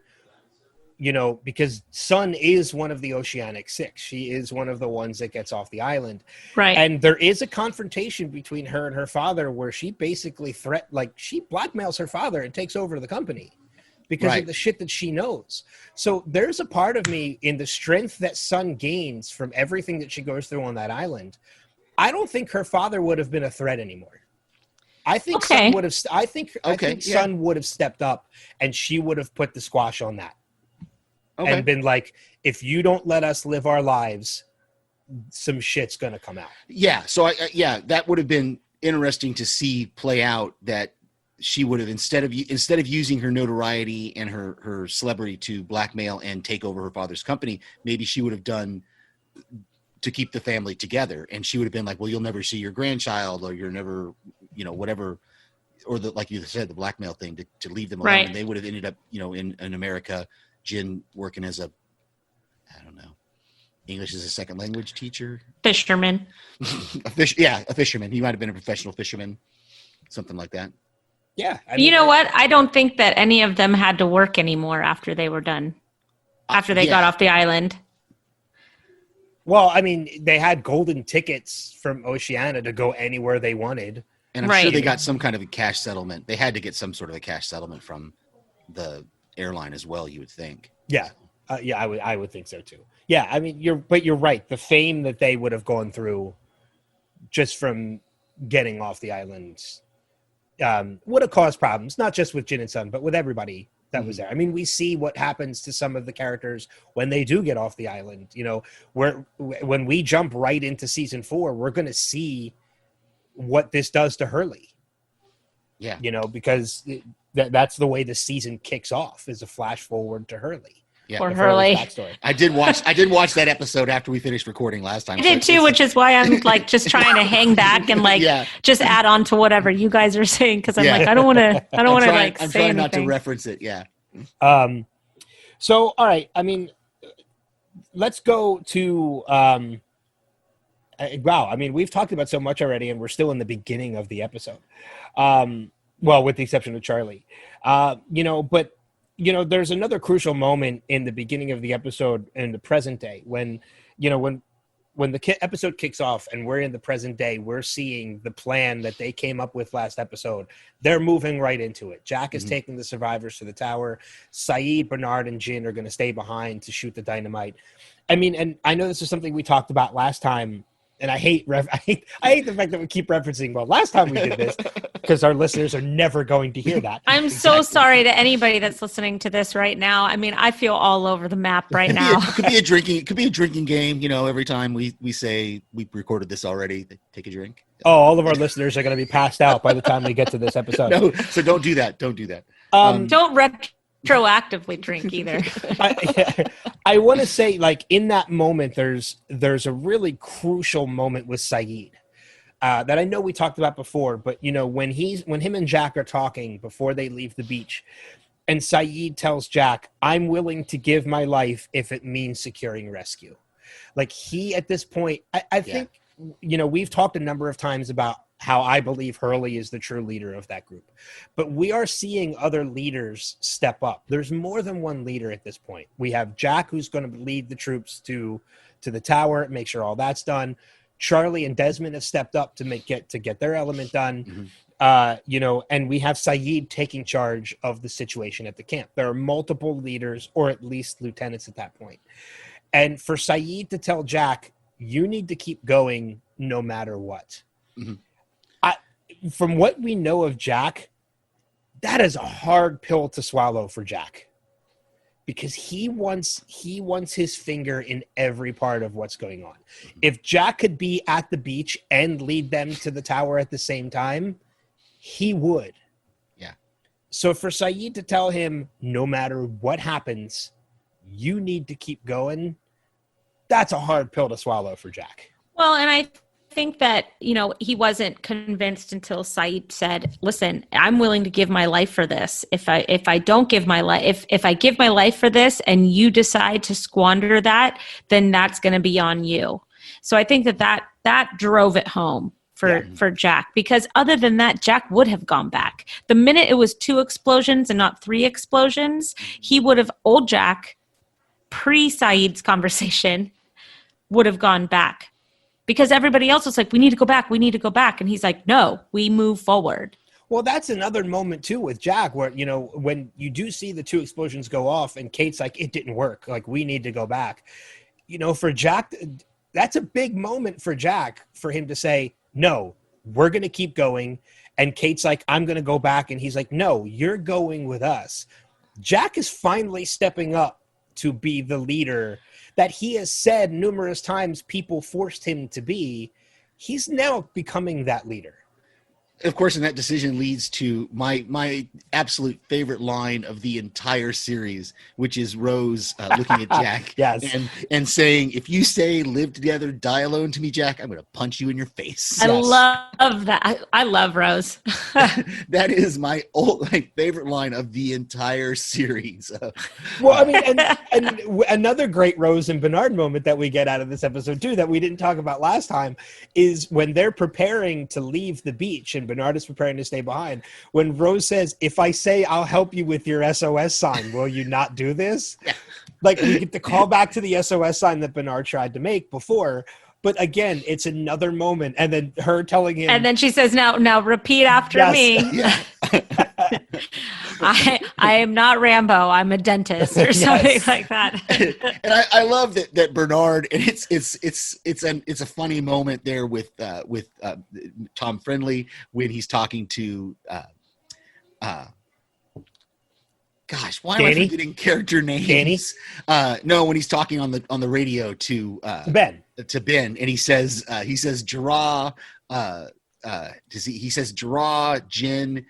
because Sun is one of the Oceanic Six. She is one of the ones that gets off the island. Right. And there is a confrontation between her and her father where she basically she blackmails her father and takes over the company because of the shit that she knows. So there's a part of me in the strength that Sun gains from everything that she goes through on that island. I don't think her father would have been a threat anymore. I think Okay. Sun would have. I think yeah. Sun would have stepped up, and she would have put the squash on that, Okay. and been like, "If you don't let us live our lives, some shit's gonna come out." Yeah. So that would have been interesting to see play out. That she would have instead of using her notoriety and her celebrity to blackmail and take over her father's company, maybe she would have done to keep the family together. And she would have been like, well, you'll never see your grandchild, or you're never, whatever, or like you said, the blackmail thing to leave them alone. Right. And they would have ended up, in America, Jin working as I don't know, English as a second language teacher. Fisherman. A fisherman. He might've been a professional fisherman, something like that. Yeah, I You know what? I don't think that any of them had to work anymore after they were done. After they got off the island. Well, I mean, they had golden tickets from Oceania to go anywhere they wanted. And I'm Right. sure they got some kind of a cash settlement. They had to get some sort of a cash settlement from the airline as well, you would think. Yeah, I would think so too. Yeah, I mean, you're right. The fame that they would have gone through just from getting off the island would have caused problems, not just with Jin and Sun, but with everybody that was there. I mean, we see what happens to some of the characters when they do get off the island. When we jump right into season 4, we're going to see what this does to Hurley. Yeah. Because that's the way the season kicks off, is a flash forward to Hurley. Yeah. Or Hurley. Backstory. I did watch that episode after we finished recording last time. I did too, which is why I'm like just trying to hang back and like just add on to whatever you guys are saying, because I'm like I don't want to like I'm say trying anything. not to reference it. Yeah. So all right, I mean, let's go to wow. I mean, we've talked about so much already, and we're still in the beginning of the episode. Well, with the exception of Charlie, but. There's another crucial moment in the beginning of the episode in the present day when the episode kicks off and we're in the present day, we're seeing the plan that they came up with last episode. They're moving right into it. Jack is taking the survivors to the tower. Saeed, Bernard, and Jin are going to stay behind to shoot the dynamite. I mean, and I know this is something we talked about last time, and I hate the fact that we keep referencing, well, last time we did this, because our listeners are never going to hear that. I'm so sorry to anybody that's listening to this right now. I mean, I feel all over the map right now. It could be a drinking game. Every time we say we recorded this already, take a drink. Oh, all of our listeners are going to be passed out by the time we get to this episode. No, so don't do that. Don't do that. Don't retroactively drink either. I want to say, like, in that moment, there's a really crucial moment with Saeed that I know we talked about before, but when him and Jack are talking before they leave the beach, and Saeed tells Jack, "I'm willing to give my life if it means securing rescue." Like, he, at this point, I think, we've talked a number of times about how I believe Hurley is the true leader of that group. But we are seeing other leaders step up. There's more than one leader at this point. We have Jack, who's going to lead the troops to the tower, make sure all that's done. Charlie and Desmond have stepped up to get their element done. And we have Saeed taking charge of the situation at the camp. There are multiple leaders, or at least lieutenants at that point. And for Saeed to tell Jack, you need to keep going no matter what. Mm-hmm. From what we know of Jack, that is a hard pill to swallow for Jack, because he wants his finger in every part of what's going on. If Jack could be at the beach and lead them to the tower at the same time, he would. Yeah. So for Saeed to tell him, no matter what happens, you need to keep going, that's a hard pill to swallow for Jack. Well, and I think that, he wasn't convinced until Saeed said, "Listen, I'm willing to give my life for this. If I don't give my life, if I give my life for this and you decide to squander that, then that's going to be on you." So I think that drove it home for Jack, because other than that, Jack would have gone back. The minute it was 2 explosions and not 3 explosions, he would have, old Jack, pre-Saeed's conversation, would have gone back. Because everybody else was like, we need to go back. And he's like, no, we move forward. Well, that's another moment, too, with Jack, where, when you do see the 2 explosions go off and Kate's like, it didn't work. Like, we need to go back. For Jack, that's a big moment for Jack, for him to say, no, we're going to keep going. And Kate's like, I'm going to go back. And he's like, no, you're going with us. Jack is finally stepping up to be the leader that he has said numerous times people forced him to be. He's now becoming that leader. Of course, and that decision leads to my absolute favorite line of the entire series, which is Rose looking at Jack Yes. and saying, if you say live together, die alone to me, Jack, I'm going to punch you in your face. I love that. I love Rose. That is my favorite line of the entire series. Well, I mean, and another great Rose and Bernard moment that we get out of this episode, too, that we didn't talk about last time, is when they're preparing to leave the beach and Bernard is preparing to stay behind. When Rose says, if I say I'll help you with your SOS sign, will you not do this? Yeah. Like, we get the call back to the SOS sign that Bernard tried to make before. But again, it's another moment. And then her telling him. And then she says, now repeat after me. Yeah. I am not Rambo. I'm a dentist or something like that. And I love that Bernard, and it's a funny moment there with Tom Friendly when he's talking to gosh, why Danny? am I forgetting character names? Danny? No, when he's talking on the radio to Ben. To Ben, and he says draw he says draw Jen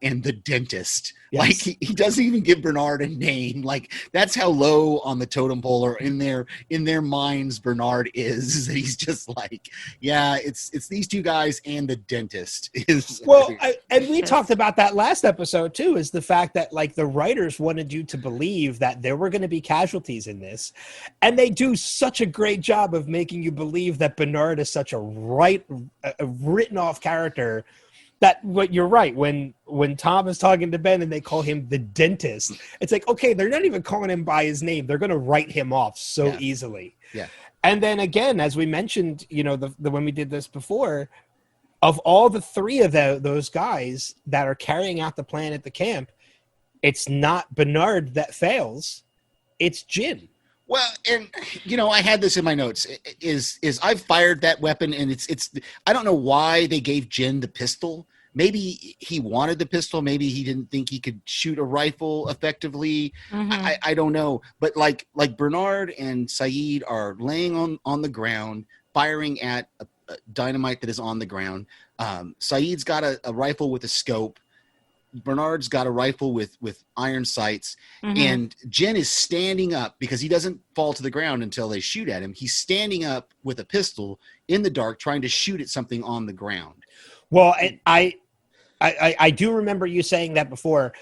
and the dentist. Yes. Like he doesn't even give Bernard a name. Like that's how low on the totem pole or in their minds Bernard is. He's just like, yeah, it's these two guys and the dentist is. Well, and we talked about that last episode too, is the fact that like the writers wanted you to believe that there were going to be casualties in this, and they do such a great job of making you believe that Bernard is such a written off character. That what you're right. When Tom is talking to Ben and they call him the dentist, it's like, okay, they're not even calling him by his name. They're going to write him off so easily. Yeah. And then again, as we mentioned, the when we did this before, of all the three of those guys that are carrying out the plan at the camp, it's not Bernard that fails. It's Jin. Well, and I had this in my notes. Is I've fired that weapon, and it's I don't know why they gave Jin the pistol. Maybe he wanted the pistol. Maybe he didn't think he could shoot a rifle effectively. Mm-hmm. I don't know. But like Bernard and Saeed are laying on the ground, firing at a dynamite that is on the ground. Saeed's got a rifle with a scope. Bernard's got a rifle with iron sights, and Jen is standing up because he doesn't fall to the ground until they shoot at him. He's standing up with a pistol in the dark, trying to shoot at something on the ground. Well, I do remember you saying that before.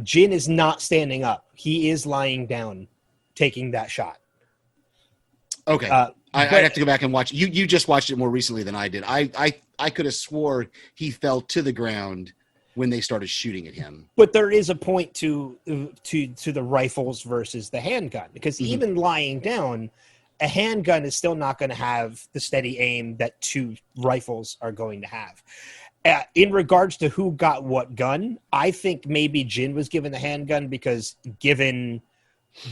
Jin is not standing up. He is lying down, taking that shot. Okay. I'd have to go back and watch. You just watched it more recently than I did. I could have swore he fell to the ground when they started shooting at him. But there is a point to the rifles versus the handgun, because even lying down, a handgun is still not going to have the steady aim that two rifles are going to have. In regards to who got what gun, I think maybe Jin was given the handgun because given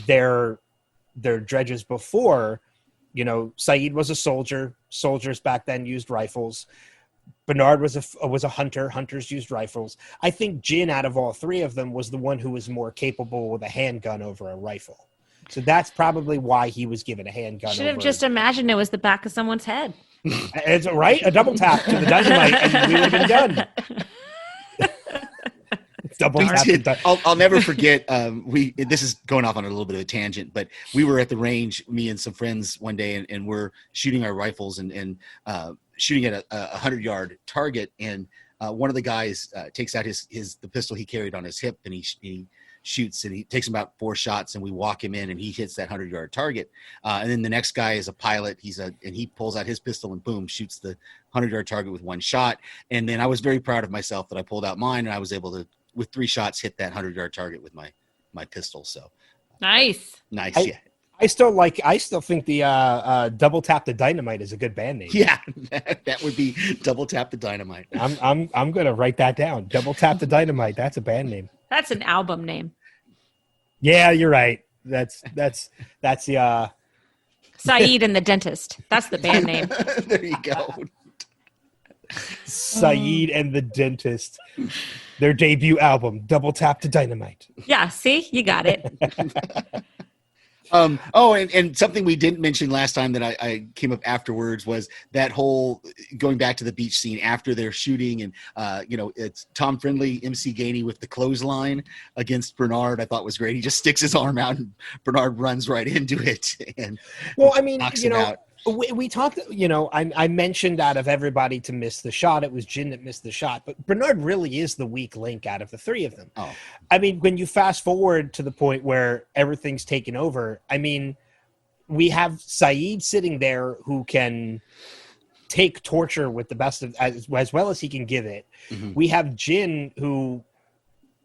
their dredges before, Saeed was a soldier. Soldiers back then used rifles. Bernard was a hunter. Hunters used rifles. I think Jin, out of all three of them, was the one who was more capable with a handgun over a rifle. So that's probably why he was given a handgun. Should have just imagined it was the back of someone's head. It's right. A double tap to the dynamite, and we would have been done. Double tap. I'll never forget. This is going off on a little bit of a tangent, but we were at the range, me and some friends, one day, and we're shooting our rifles and shooting at a 100-yard target, and one of the guys takes out the pistol he carried on his hip, and he shoots, and he takes about 4 shots, and we walk him in, and he hits that 100-yard target. And then the next guy is a pilot. And he pulls out his pistol and boom, shoots the 100-yard target with 1 shot. And then I was very proud of myself that I pulled out mine, and I was able to, with 3 shots, hit that 100-yard target with my pistol. So nice. Yeah. I still think the Double Tap the Dynamite is a good band name. Yeah, that would be Double Tap the Dynamite. I'm gonna write that down. Double Tap the Dynamite. That's a band name. That's an album name. Yeah, you're right. That's the Saeed and the Dentist. That's the band name. There you go. Saeed and the Dentist, their debut album, Double Tap to Dynamite. Yeah, see, you got it. And something we didn't mention last time that I came up afterwards was that whole going back to the beach scene after they're shooting, and it's Tom Friendly, MC Gainey with the clothesline against Bernard. I thought was great. He just sticks his arm out and Bernard runs right into it and knocks him out. We talked, I mentioned out of everybody to miss the shot, it was Jin that missed the shot, but Bernard really is the weak link out of the three of them. Oh. I mean, when you fast forward to the point where everything's taken over, I mean, we have Saeed sitting there who can take torture with the best of, as well as he can give it. Mm-hmm. We have Jin who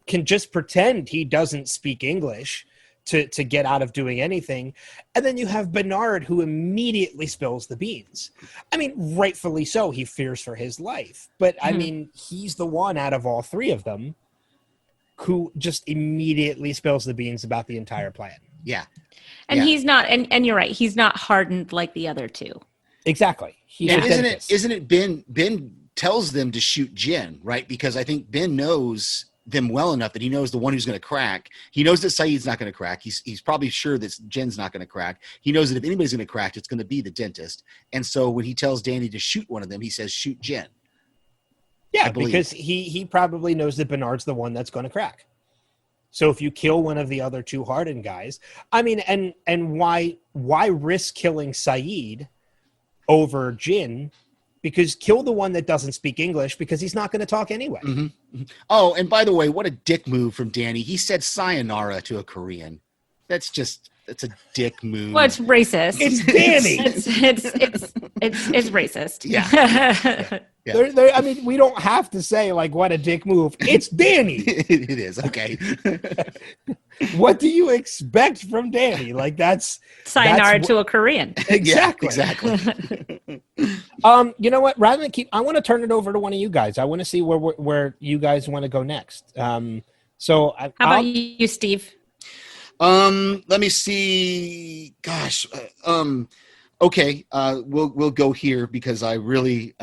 can just pretend he doesn't speak English to get out of doing anything. And then you have Bernard who immediately spills the beans. I mean, rightfully so. He fears for his life. But I mean, he's the one out of all three of them who just immediately spills the beans about the entire plan. Yeah. And he's not, and you're right, he's not hardened like the other two. Exactly. Isn't it Ben tells them to shoot Jin, right? Because I think Ben knows them well enough that he knows the one who's going to crack. He knows that Saeed's not going to crack. He's probably sure that Jen's not going to crack. He knows that if anybody's going to crack, it's going to be the Dentist. And so when he tells Danny to shoot one of them, he says, shoot Jen. Yeah, because he probably knows that Bernard's the one that's going to crack. So if you kill one of the other two hardened guys, I mean, and why risk killing Saeed over Jin? Because kill the one that doesn't speak English, because he's not going to talk anyway. Mm-hmm. Oh, and by the way, what a dick move from Danny. He said sayonara to a Korean. That's a dick move. Well, it's racist. It's Danny. it's racist. Yeah. I mean, we don't have to say like what a dick move. It's Danny. It is. Okay. What do you expect from Danny? Like that's sayonara to a Korean. Exactly. Yeah, exactly. You know what? Rather than I want to turn it over to one of you guys. I want to see where you guys want to go next. So how about you, Steve? Let me see. Gosh. Okay. We'll go here because I really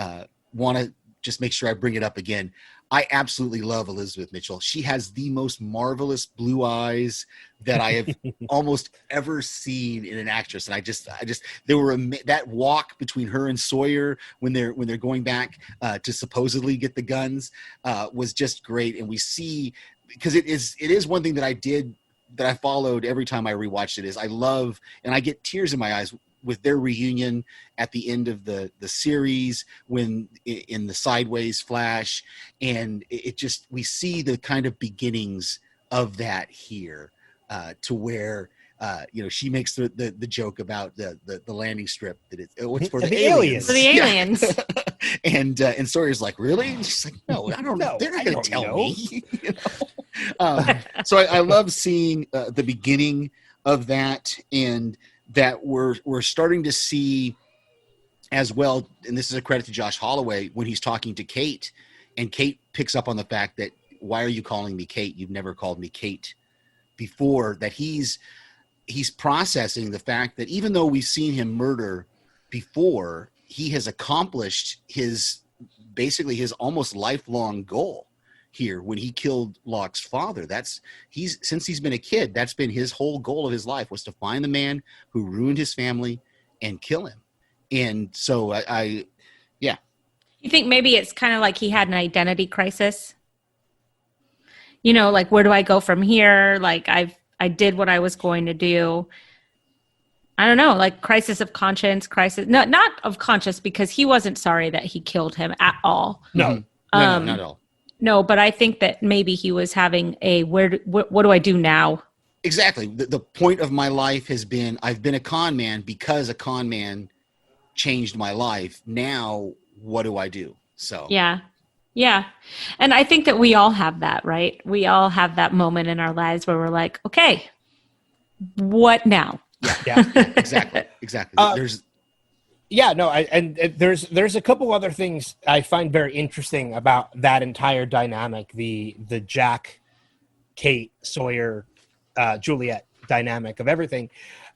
want to just make sure I bring it up again. I absolutely love Elizabeth Mitchell. She has the most marvelous blue eyes that I have almost ever seen in an actress. And I just there were that walk between her and Sawyer when they're going back to supposedly get the guns was just great. And we see, because it is one thing that I followed every time I rewatched it, is I love, and I get tears in my eyes with their reunion at the end of the series, when in the Sideways flash, and it just, we see the kind of beginnings of that here, to where she makes the joke about the landing strip that it's for the aliens. For the aliens. Yeah. And Sawyer's like, really? And she's like, no, I don't know. They're not going to tell me. So I love seeing the beginning of that, and that we're starting to see as well. And this is a credit to Josh Holloway when he's talking to Kate, and Kate picks up on the fact that, why are you calling me Kate? You've never called me Kate before. That he's processing the fact that even though we've seen him murder before, he has accomplished basically his almost lifelong goal here when he killed Locke's father. Since he's been a kid, that's been his whole goal of his life, was to find the man who ruined his family and kill him. And so yeah. You think maybe it's kind of like he had an identity crisis? Like, where do I go from here? Like, I did what I was going to do. I don't know, like crisis of conscience, not of conscience, because he wasn't sorry that he killed him at all. No, not at all. No, but I think that maybe he was having what do I do now? Exactly. The point of my life has been, I've been a con man because a con man changed my life. Now, what do I do? So yeah. And I think that we all have that, right? We all have that moment in our lives where we're like, okay, what now? Yeah, exactly. There's a couple other things I find very interesting about that entire dynamic, the Jack, Kate, Sawyer, Juliet dynamic of everything.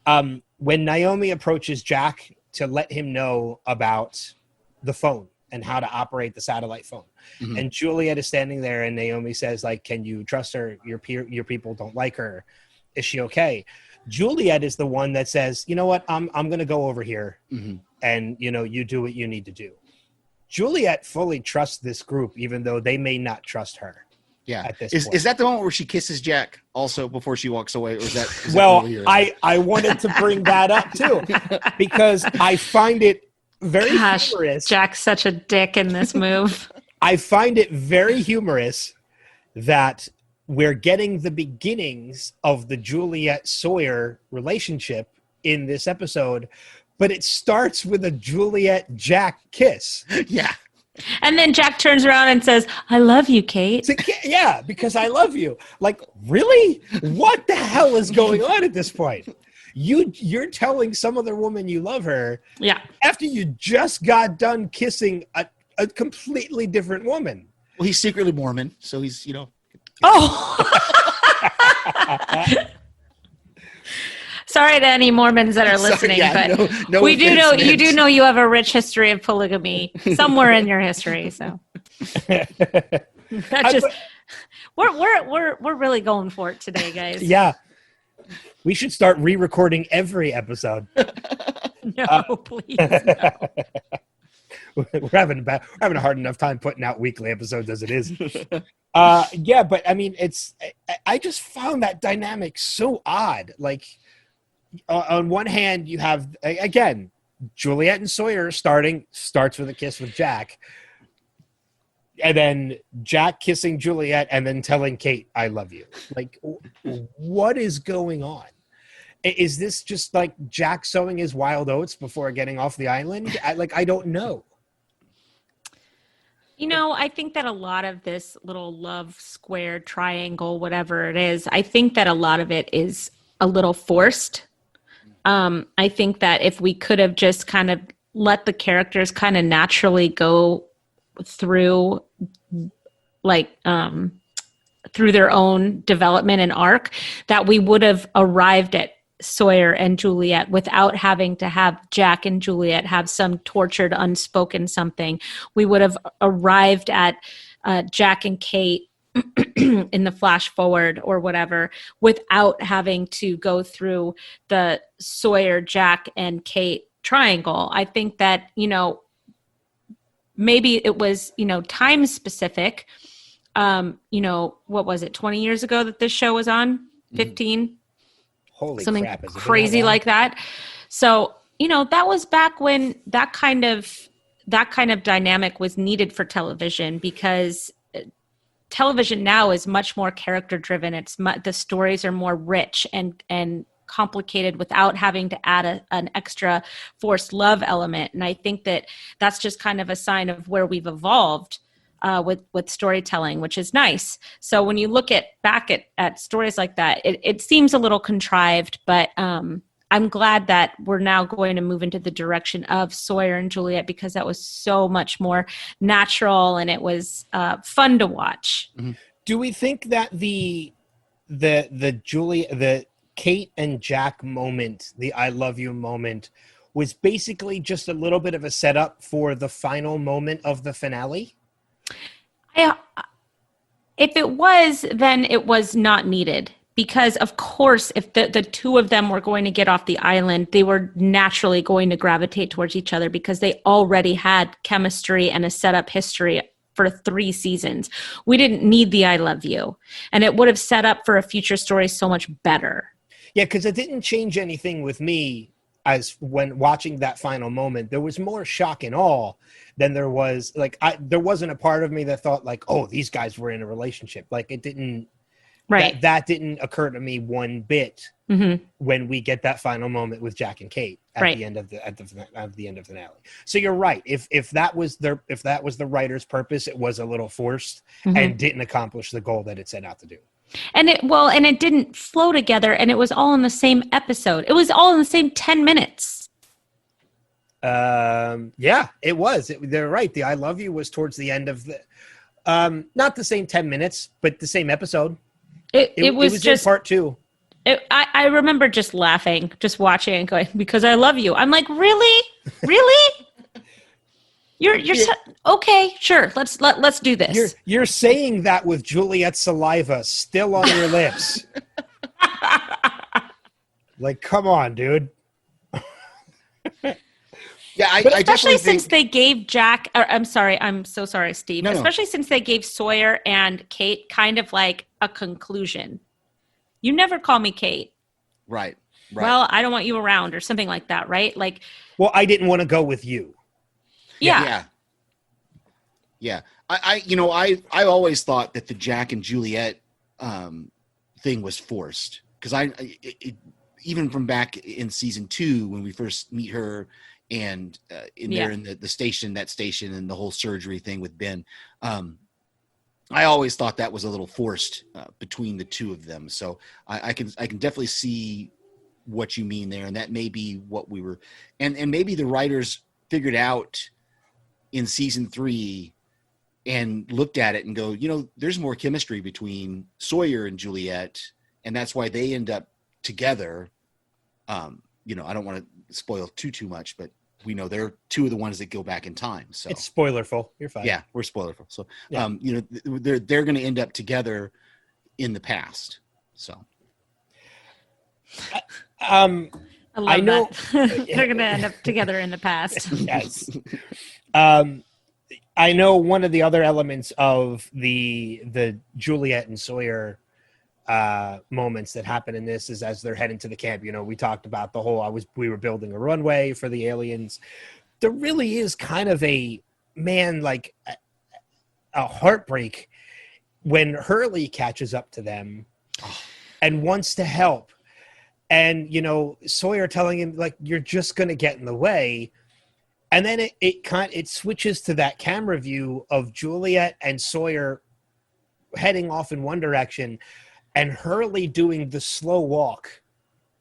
When Naomi approaches Jack to let him know about the phone and how to operate the satellite phone. And Juliet is standing there, and Naomi says, like, can you trust her? Your people don't like her. Is she okay? Juliet is the one that says, you know what, I'm going to go over here and, you know, you do what you need to do. Juliet fully trusts this group, even though they may not trust her. Yeah. At this is point. Is that the moment where she kisses Jack also before she walks away? Or is that well, earlier? I wanted to bring that up too, because I find it very humorous. Jack's such a dick in this move. I find it very humorous that we're getting the beginnings of the Juliet Sawyer relationship in this episode, but it starts with a Juliet Jack kiss. Yeah. And then Jack turns around and says, I love you, Kate. Yeah, because I love you. Like, really? What the hell is going on at this point? You're telling some other woman you love her after you just got done kissing a completely different woman. Well, he's secretly Mormon, so he's, you know. Oh. Sorry to any Mormons that are listening, but no we do know offense, you do know you have a rich history of polygamy somewhere in your history. So that's just we're really going for it today, guys. Yeah, we should start re-recording every episode. No, please. No. We're having a hard enough time putting out weekly episodes as it is. Yeah, but I mean, I just found that dynamic so odd. Like, on one hand, you have, again, Juliet and Sawyer starts with a kiss with Jack, and then Jack kissing Juliet and then telling Kate, I love you. Like, what is going on? Is this just like Jack sowing his wild oats before getting off the island? I don't know. You know, I think that a lot of this little love square triangle, whatever it is, I think that a lot of it is a little forced. I think that if we could have just kind of let the characters kind of naturally go through, like, through their own development and arc, that we would have arrived at Sawyer and Juliet without having to have Jack and Juliet have some tortured, unspoken something. We would have arrived at Jack and Kate in the flash forward or whatever without having to go through the Sawyer, Jack, and Kate triangle. I think that, you know, maybe it was, you know, time specific. You know, what was it, 20 years ago that this show was on? 15? Holy something crap, crazy like that. So, you know, that was back when that kind of dynamic was needed for television, because television now is much more character driven. The stories are more rich and complicated without having to add an extra forced love element. And I think that that's just kind of a sign of where we've evolved with storytelling, which is nice. So when you look back at stories like that, it seems a little contrived, but I'm glad that we're now going to move into the direction of Sawyer and Juliet, because that was so much more natural and it was fun to watch. Mm-hmm. Do we think that the Kate and Jack moment, the I love you moment, was basically just a little bit of a setup for the final moment of the finale? If it was, then it was not needed, because of course, if the two of them were going to get off the island, they were naturally going to gravitate towards each other because they already had chemistry and a setup history for 3 seasons. We didn't need the I love you, and it would have set up for a future story so much better. Yeah, because it didn't change anything with me as when watching that final moment. There was more shock and awe than there was, like, there wasn't a part of me that thought like, oh, these guys were in a relationship. Like, it didn't, right? That didn't occur to me one bit when we get that final moment with Jack and Kate at the end of the finale. So you're right. If that was the writer's purpose, it was a little forced and didn't accomplish the goal that it set out to do. And it didn't flow together, and it was all in the same episode. It was all in the same 10 minutes. Yeah, it was. They're right. The I love you was towards the end of the, not the same 10 minutes, but the same episode. It was just in part 2. I remember just laughing, just watching and going, because I love you. I'm like, really? Really? Okay, sure. Let's do this. You're saying that with Juliet's saliva still on your lips. Like, come on, dude. Yeah, I especially definitely since think, they gave Jack, or, I'm sorry, I'm so sorry, Steve. No. Especially since they gave Sawyer and Kate kind of like a conclusion. You never call me Kate. right. Well, I don't want you around or something like that, right? Like, well, I didn't want to go with you. yeah. I always thought that the Jack and Juliet thing was forced, because even from back in season 2 when we first meet her and they're in the station, and the whole surgery thing with Ben. I always thought that was a little forced between the two of them. So I can definitely see what you mean there, and that may be what we were, and maybe the writers figured out in season 3 and looked at it and go, there's more chemistry between Sawyer and Juliet, and that's why they end up together. I don't want to spoil too much, but we know they're two of the ones that go back in time. So it's spoilerful. You're fine. Yeah, we're spoilerful. So, yeah. They're going to end up together in the past. So, I know that. They're going to end up together in the past. Yes. I know one of the other elements of the Juliet and Sawyer moments that happen in this is as they're heading to the camp. We talked about the whole we were building a runway for the aliens. There really is kind of a heartbreak when Hurley catches up to them and wants to help, and Sawyer telling him, like, you're just going to get in the way. And then it switches to that camera view of Juliet and Sawyer heading off in one direction and Hurley doing the slow walk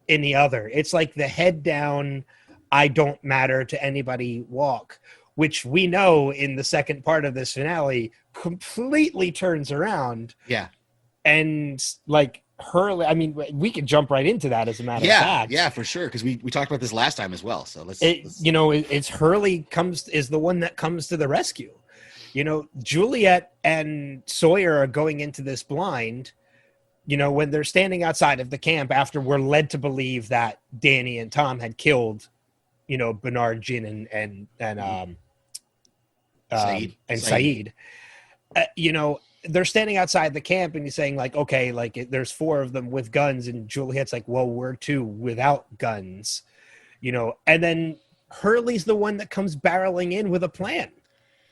in the other. It's like the head down, I don't matter to anybody walk, which we know in the second part of this finale completely turns around. Yeah. And like Hurley, I mean, we could jump right into that as a matter of fact. Yeah, for sure. Because we talked about this last time as well. So let's. It's Hurley is the one that comes to the rescue. Juliet and Sawyer are going into this blind, when they're standing outside of the camp after we're led to believe that Danny and Tom had killed, Bernard, Jin, and Saeed. They're standing outside the camp and he's saying, like, okay, like there's 4 of them with guns, and Juliet's like, well, we're 2 without guns, and then Hurley's the one that comes barreling in with a plan.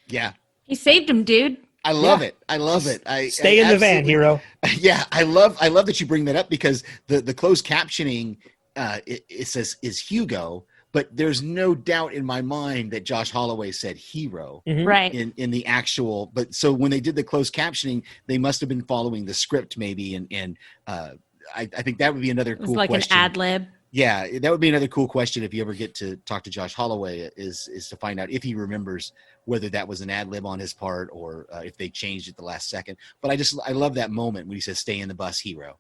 Yeah. He saved him, dude. I love it. I love it. Stay in the van, hero. Yeah. I love that you bring that up, because the closed captioning, it says is Hugo, but there's no doubt in my mind that Josh Holloway said hero, right? In the actual, but so when they did the closed captioning, they must have been following the script maybe, and I think that would be another cool like question. An ad lib. Yeah, that would be another cool question if you ever get to talk to Josh Holloway, is to find out if he remembers whether that was an ad lib on his part or if they changed it the last second. But I love that moment when he says, "Stay in the bus, hero."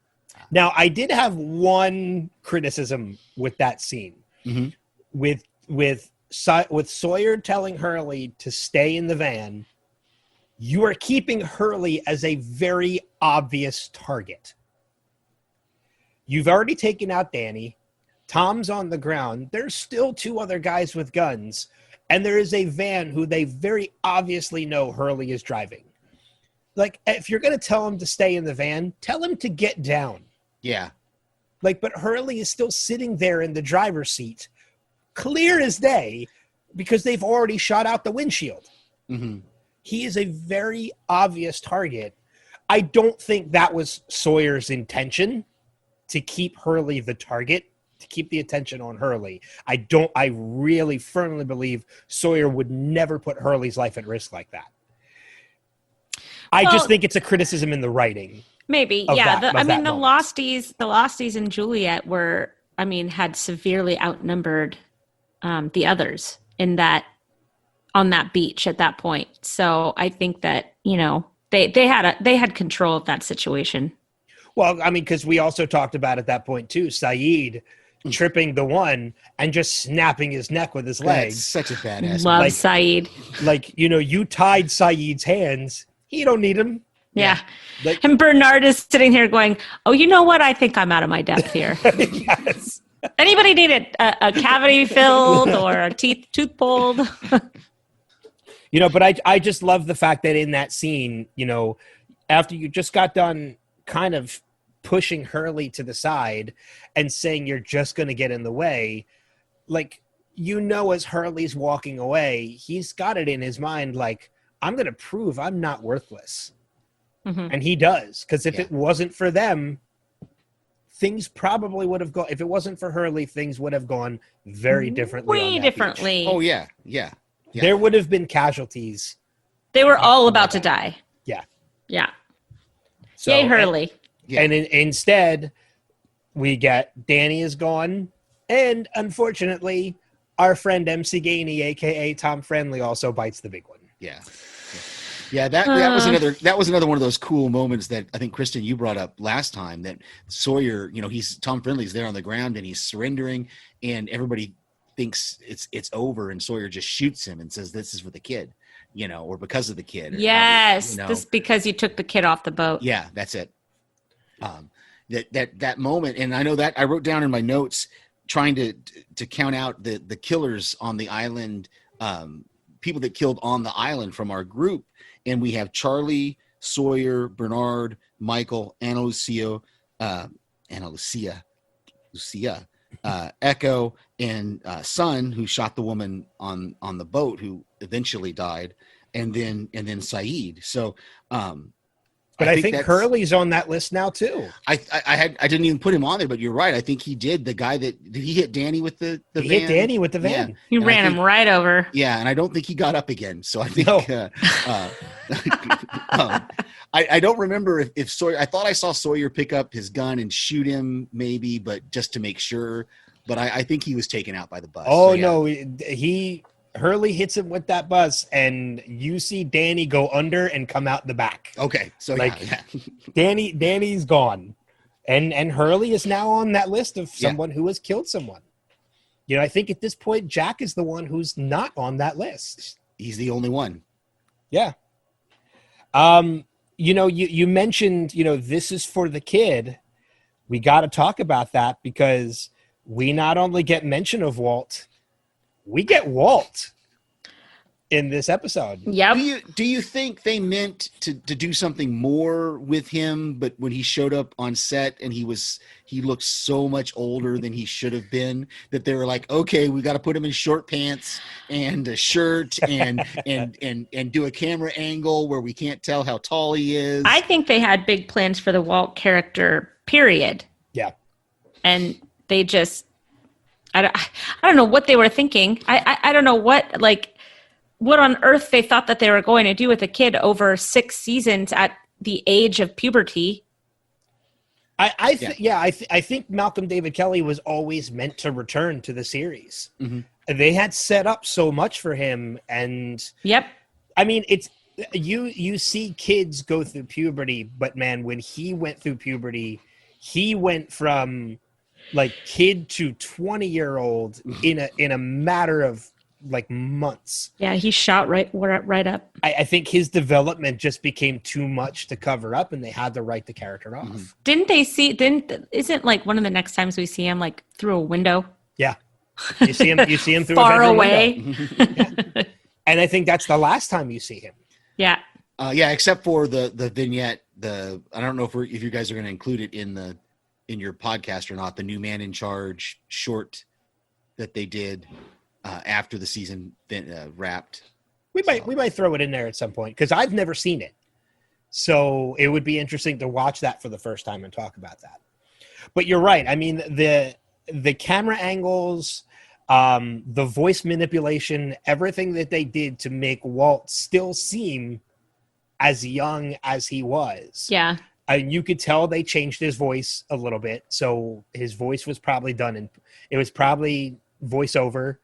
Now, I did have one criticism with that scene. Mm-hmm. With Sawyer telling Hurley to stay in the van, you are keeping Hurley as a very obvious target. You've already taken out Danny. Tom's on the ground. There's still 2 other guys with guns, and there is a van who they very obviously know Hurley is driving. Like, if you're going to tell him to stay in the van, tell him to get down. Yeah. Like, but Hurley is still sitting there in the driver's seat, clear as day, because they've already shot out the windshield. Mm-hmm. He is a very obvious target. I don't think that was Sawyer's intention, to keep Hurley the target, to keep the attention on Hurley. I really firmly believe Sawyer would never put Hurley's life at risk like that. I just think it's a criticism in the writing. Maybe, yeah. The Losties and Juliet had severely outnumbered the others on that beach at that point. So I think that they had control of that situation. Well, I mean, because we also talked about at that point too, Saeed tripping the one and just snapping his neck with his legs. That's such a badass. Love Like- Saeed. Like, you know, you tied Saeed's hands. He don't need him. Yeah. Like, And Bernard is sitting here going, oh, you know what? I think I'm out of my depth here. yes. Anybody need a cavity filled or a tooth pulled? You know, but I just love the fact that in that scene, you know, after you just got done kind of pushing Hurley to the side and saying you're just going to get in the way, like, you know, as Hurley's walking away, he's got it in his mind, like, I'm going to prove I'm not worthless. Mhm. And he does, because if Yeah. it wasn't for them, things probably would have gone, if it wasn't for Hurley, things would have gone very differently. on Way that beach. differently. Oh yeah. Yeah. There would have been casualties. They were all about to die. Yeah. Yeah. So, Yay, Hurley. Yeah. And instead, we get Danny is gone, and unfortunately, our friend MC Gainey, aka Tom Friendly, also bites the big one. Yeah. Yeah, that was another one of those cool moments that I think Kristen you brought up last time, that Sawyer, you know, Tom Friendly's there on the ground and he's surrendering and everybody thinks it's over, and Sawyer just shoots him and says this is for the kid, you know, or because of the kid. Or Yes. you know. This is because you took the kid off the boat. Yeah, that's it. That moment, and I know that I wrote down in my notes trying to count out the killers on the island, people that killed on the island from our group, and we have Charlie, Sawyer, Bernard, Michael, Lucia, Echo, and Son, who shot the woman on the boat, who eventually died, and then Saeed. So. But I think that's- Hurley's on that list now too. I didn't even put him on there, but you're right. I think he did. The guy did he hit Danny with the He van? hit Danny with the van. Yeah. You And I ran think- him right over. Yeah, and I don't think he got up again. So I think No. I don't remember if Sawyer. I thought I saw Sawyer pick up his gun and shoot him, maybe, but just to make sure. But I think he was taken out by the bus. Oh So, yeah. no, Hurley hits him with that bus, and you see Danny go under and come out the back. Okay, so Like- yeah. Danny's gone, and Hurley is now on that list of Yeah. someone who has killed someone. You know, I think at this point Jack is the one who's not on that list. He's the only one. Yeah. You know, you mentioned, you know, this is for the kid. We got to talk about that because we not only get mention of Walt, we get Walt in this episode. Yep. Do you think they meant to do something more with him, but when he showed up on set and he looked so much older than he should have been, that they were like, okay, we got to put him in short pants and a shirt and do a camera angle where we can't tell how tall he is. I think they had big plans for the Walt character, period. Yeah. And they just, I don't know what they were thinking. I don't know what on earth they thought that they were going to do with a kid over 6 seasons at the age of puberty. I think Malcolm David Kelly was always meant to return to the series. Mhm. They had set up so much for him, and Yep. I mean, it's you see kids go through puberty, but man, when he went through puberty, he went from like kid to 20-year-old in a matter of like months. Yeah, he shot right up. I think his development just became too much to cover up, and they had to write the character off. Isn't like one of the next times we see him like through a window Yeah, you see him through far a bedroom away? window. And I think that's the last time you see him. Yeah. Yeah, except for the vignette. I don't know if you guys are going to include it in your podcast or not. The New Man in Charge short that they did after the season wrapped. We might throw it in there at some point because I've never seen it, so it would be interesting to watch that for the first time and talk about that. But you're right. I mean, the camera angles, the voice manipulation, everything that they did to make Walt still seem as young as he was. Yeah. And you could tell they changed his voice a little bit, so his voice was probably done, and it was probably voiceover.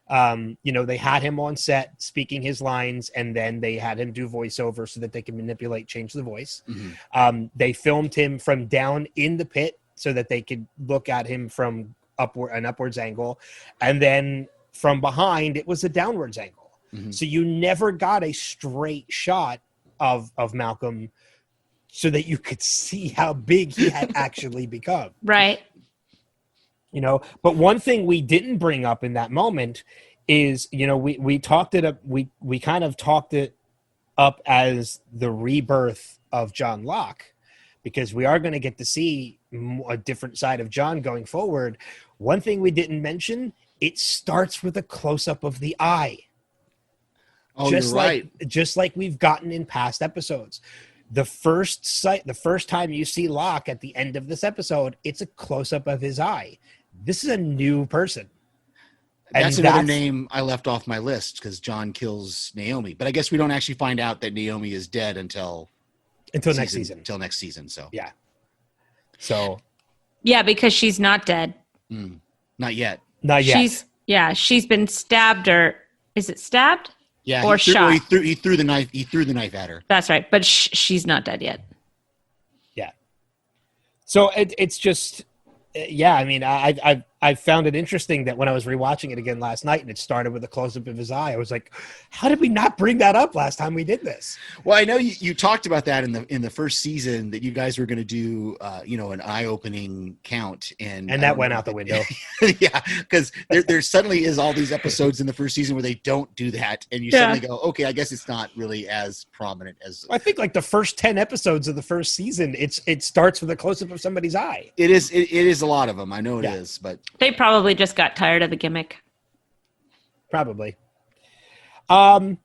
You know, they had him on set speaking his lines, and then they had him do voiceover so that they could change the voice. Mm-hmm. They filmed him from down in the pit so that they could look at him from an upwards angle, and then from behind it was a downwards angle. Mm-hmm. So you never got a straight shot of Malcolm so that you could see how big he had actually become. Right. You know, but one thing we didn't bring up in that moment is, you know, we talked it up, we kind of talked it up as the rebirth of John Locke, because we are going to get to see a different side of John going forward. One thing we didn't mention, it starts with a close-up of the eye. Oh, you're right. Just like we've gotten in past episodes. The first time you see Locke at the end of this episode, it's a close-up of his eye. This is a new person. That's another name I left off my list because John kills Naomi. But I guess we don't actually find out that Naomi is dead until next season. Until next season. So yeah. So yeah, because she's not dead. Not yet. Not yet. She's been stabbed, or is it stabbed? Yeah, or shot. He threw the knife. He threw the knife at her. That's right, but she's not dead yet. Yeah. So it's just, yeah. I mean, I found it interesting that when I was rewatching it again last night and it started with a close-up of his eye, I was like, how did we not bring that up last time we did this? Well, I know you talked about that in the first season, that you guys were going to do, an eye-opening count. And that went out the window. Yeah, because there suddenly is all these episodes in the first season where they don't do that. And you suddenly go, okay, I guess it's not really as prominent as... I think like the first 10 episodes of the first season, it starts with a close-up of somebody's eye. It is a lot of them. I know it is, but... They probably just got tired of the gimmick. Probably. Where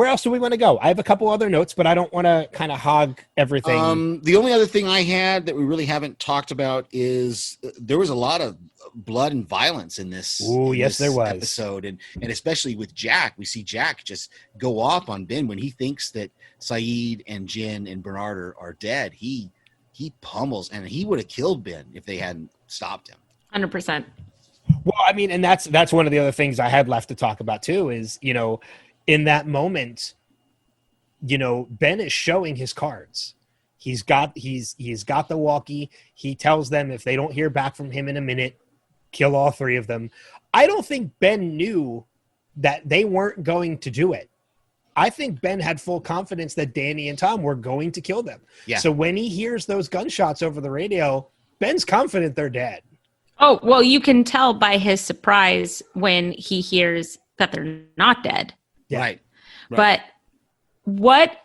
else do we want to go? I have a couple other notes, but I don't want to kind of hog everything. The only other thing I had that we really haven't talked about is there was a lot of blood and violence in this. Oh, yes, there was. Episode, and especially with Jack, we see Jack just go off on Ben when he thinks that Saeed and Jin and Bernard are dead. He pummels, and he would have killed Ben if they hadn't stopped him. 100%. Well, I mean, and that's one of the other things I had left to talk about too is, in that moment, Ben is showing his cards. He's got the walkie. He tells them if they don't hear back from him in a minute, kill all three of them. I don't think Ben knew that they weren't going to do it. I think Ben had full confidence that Danny and Tom were going to kill them. Yeah. So when he hears those gunshots over the radio, Ben's confident they're dead. Oh, well, you can tell by his surprise when he hears that they're not dead. Yeah. Right. But what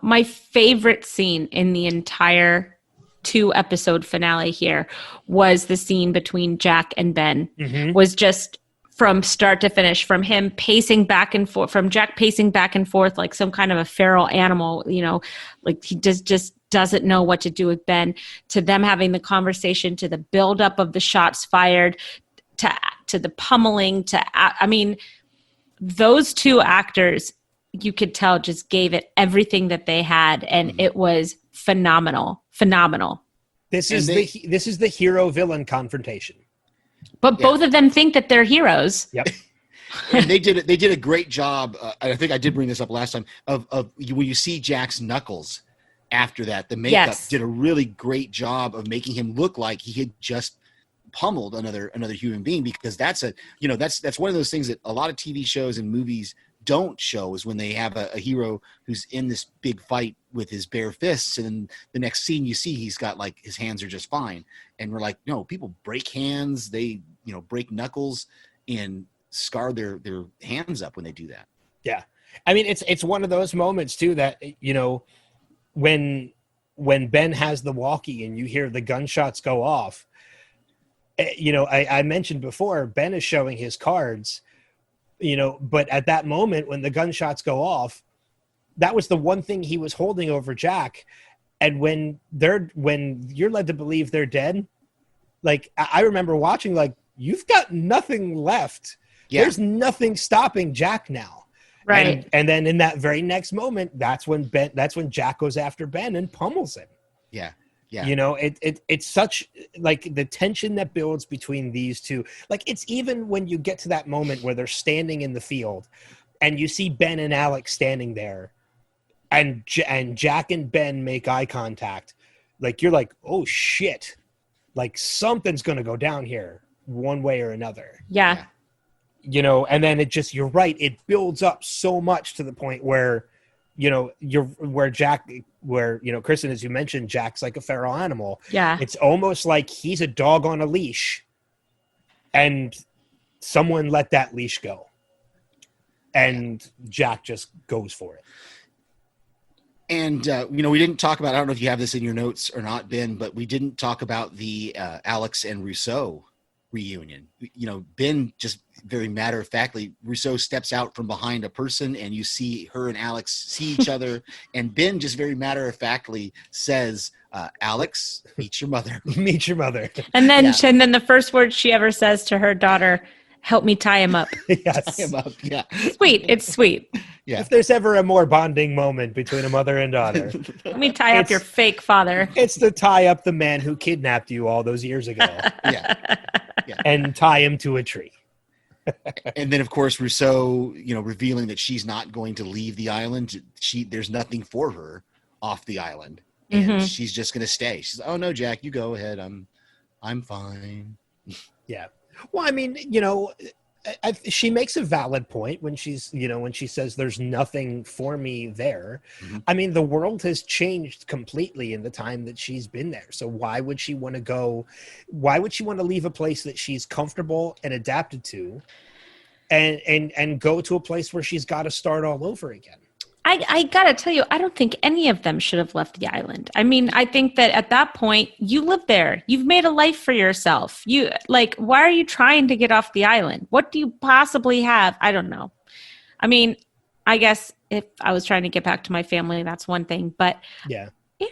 my favorite scene in the entire 2-episode finale here was the scene between Jack and Ben. Mm-hmm. Was just from start to finish, from him pacing back and forth, from Jack pacing back and forth like some kind of a feral animal, like he just doesn't know what to do with Ben, to them having the conversation, to the buildup of the shots fired, to the pummeling, those two actors, you could tell, just gave it everything that they had, and it was phenomenal. This is the hero villain confrontation. But both of them think that they're heroes. Yep. And they did a great job. I think I did bring this up last time of when you see Jack's knuckles. After that, the makeup did a really great job of making him look like he had just pummeled another human being, because that's one of those things that a lot of TV shows and movies don't show, is when they have a hero who's in this big fight with his bare fists, and then the next scene you see he's got like his hands are just fine, and we're like, no, people break hands, they break knuckles and scar their hands up when they do that. Yeah, I mean it's one of those moments too that when Ben has the walkie and you hear the gunshots go off, I mentioned before, Ben is showing his cards, but at that moment when the gunshots go off, that was the one thing he was holding over Jack. And when you're led to believe they're dead, like I remember watching, like, you've got nothing left. Yeah. There's nothing stopping Jack now. Right. And then in that very next moment, that's when Jack goes after Ben and pummels him. Yeah. Yeah. It's such, like, the tension that builds between these two. Like, it's even when you get to that moment where they're standing in the field and you see Ben and Alex standing there and Jack and Ben make eye contact. Like, you're like, oh shit. Like something's going to go down here one way or another. Yeah. You know, and then it just, you're right, it builds up so much to the point where, you know, Kristen, as you mentioned, Jack's like a feral animal. Yeah. It's almost like he's a dog on a leash and someone let that leash go. And Jack just goes for it. And, we didn't talk about, I don't know if you have this in your notes or not, Ben, but we didn't talk about the Alex and Rousseau reunion. Ben just very matter-of-factly, Rousseau steps out from behind a person and you see her and Alex see each other. And Ben just very matter-of-factly says, Alex, meet your mother. Meet your mother. And then, and then the first word she ever says to her daughter, help me tie him up. Yes. Tie him up. Yeah. Sweet. It's sweet. Yeah. If there's ever a more bonding moment between a mother and daughter, Let me tie up your fake father. it's to tie up the man who kidnapped you all those years ago. Yeah. And tie him to a tree. And then, of course, Rousseau, revealing that she's not going to leave the island. There's nothing for her off the island, and she's just going to stay. She's, oh no, Jack, you go ahead. I'm fine. Yeah. Well, I mean, she makes a valid point when she says there's nothing for me there. Mm-hmm. I mean, the world has changed completely in the time that she's been there. So why would she want to go? Why would she want to leave a place that she's comfortable and adapted to and go to a place where she's got to start all over again? I gotta tell you, I don't think any of them should have left the island. I mean, I think that at that point, you live there. You've made a life for yourself. Why are you trying to get off the island? What do you possibly have? I don't know. I mean, I guess if I was trying to get back to my family, that's one thing. But yeah,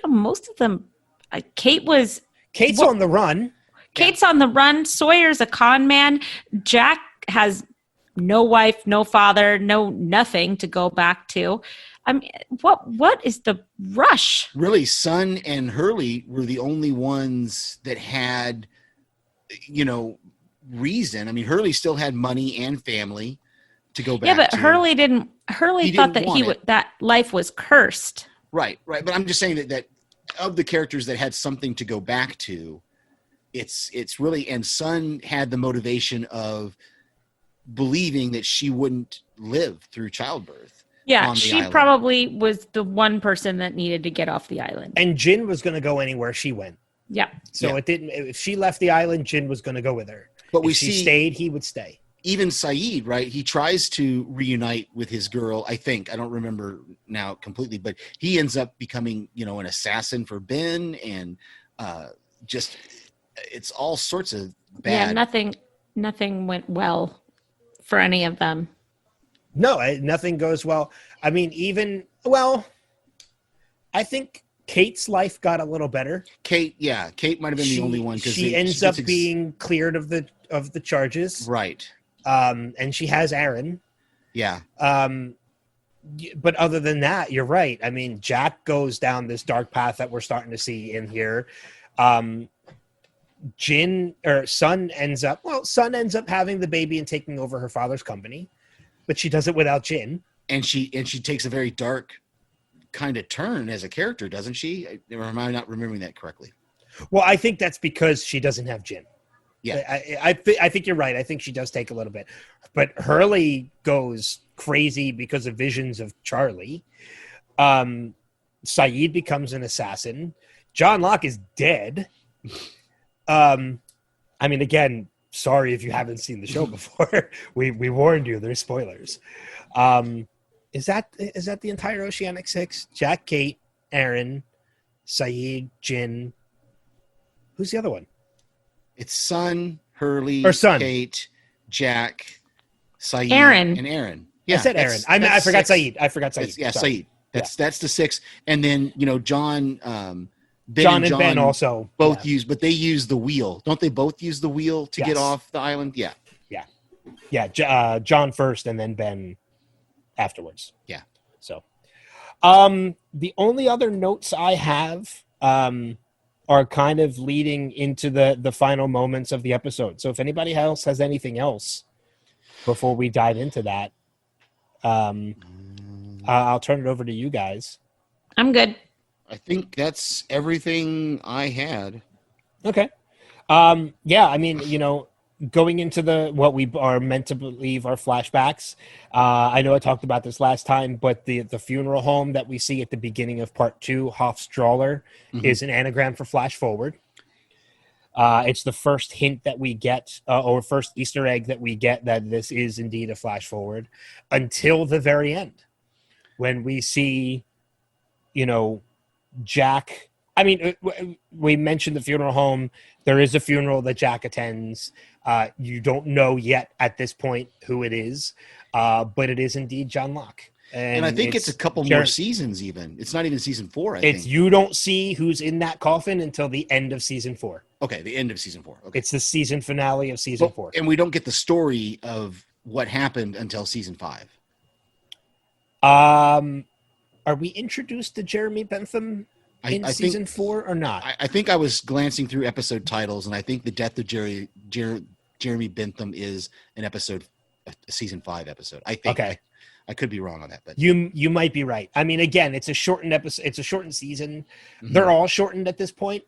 most of them, Kate's on the run. Kate's on the run. Sawyer's a con man. Jack has no wife, no father, no nothing to go back to. I mean, what is the rush? Really, Son and Hurley were the only ones that had, reason. I mean, Hurley still had money and family to go back to. Yeah, but Hurley didn't. Hurley thought that that life was cursed. Right. But I'm just saying that of the characters that had something to go back to, it's really, and Son had the motivation of believing that she wouldn't live through childbirth. Yeah, she probably was the one person that needed to get off the island. And Jin was going to go anywhere she went. Yeah. So it didn't. If she left the island, Jin was going to go with her. But if she stayed, he would stay. Even Saeed, right? He tries to reunite with his girl. I think, I don't remember now completely, but he ends up becoming, an assassin for Ben, and just it's all sorts of bad. Yeah, nothing went well for any of them. No, nothing goes well. I mean, I think Kate's life got a little better. Kate might have been the only one, because she ends up being cleared of the charges, right? And she has Aaron. Yeah. But other than that, you're right. I mean, Jack goes down this dark path that we're starting to see in here. Son ends up having the baby and taking over her father's company, but she does it without Jin. And she takes a very dark kind of turn as a character, doesn't she? Or am I not remembering that correctly? Well, I think that's because she doesn't have Jin. Yeah, I think you're right. I think she does take a little bit, but Hurley goes crazy because of visions of Charlie. Saeed becomes an assassin. John Locke is dead. I mean, again, sorry if you haven't seen the show before. We warned you. There's spoilers. Is that the entire Oceanic Six? Jack, Kate, Aaron, Saeed, Jin. Who's the other one? It's Son, Hurley, Kate, Jack, Saeed, Aaron. And Aaron. Yeah, I said Aaron. I forgot Saeed. Saeed. That's the six. And then, John... John and Ben also both use, but they use the wheel. Don't they both use the wheel to get off the island? Yeah. John first and then Ben afterwards. Yeah. So, the only other notes I have are kind of leading into the final moments of the episode. So if anybody else has anything else before we dive into that, I'll turn it over to you guys. I'm good. I think that's everything I had. Okay. Yeah, I mean, going into what we are meant to believe are flashbacks. I know I talked about this last time, but the funeral home that we see at the beginning of part 2, Hofstraller, is an anagram for flash forward. It's the first hint that we get, or first Easter egg that we get, that this is indeed a flash forward, until the very end, when we see, Jack. I mean, we mentioned the funeral home. There is a funeral that Jack attends. You don't know yet at this point who it is, but it is indeed John Locke. And I think it's a couple more seasons even. It's not even season 4, I think. You don't see who's in that coffin until the end of season 4. Okay, the end of season 4. Okay. It's the season finale of season 4. And we don't get the story of what happened until season 5. Are we introduced to Jeremy Bentham in season 4 or not? I think I was glancing through episode titles, and I think the death of Jeremy Bentham is an episode, a season 5 episode. I think. Okay. I could be wrong on that, but you might be right. I mean, again, it's a shortened episode. It's a shortened season. They're all shortened at this point.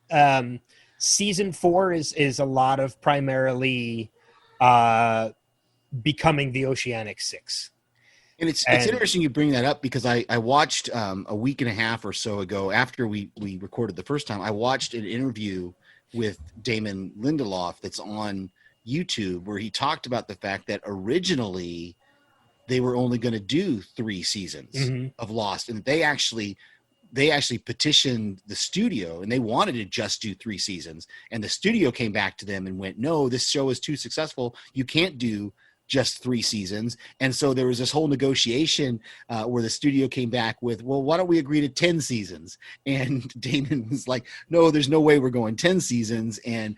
Season 4 is a lot of primarily becoming the Oceanic Six. And it's interesting you bring that up, because I watched a week and a half or so ago, after we recorded the first time, I watched an interview with Damon Lindelof that's on YouTube, where he talked about the fact that originally they were only going to do 3 seasons of Lost, and they actually petitioned the studio, and they wanted to just do 3 seasons, and the studio came back to them and went, no, this show is too successful, you can't do just 3 seasons. And so there was this whole negotiation where the studio came back with, well, why don't we agree to 10 seasons? And Damon was like, no, there's no way we're going 10 seasons. And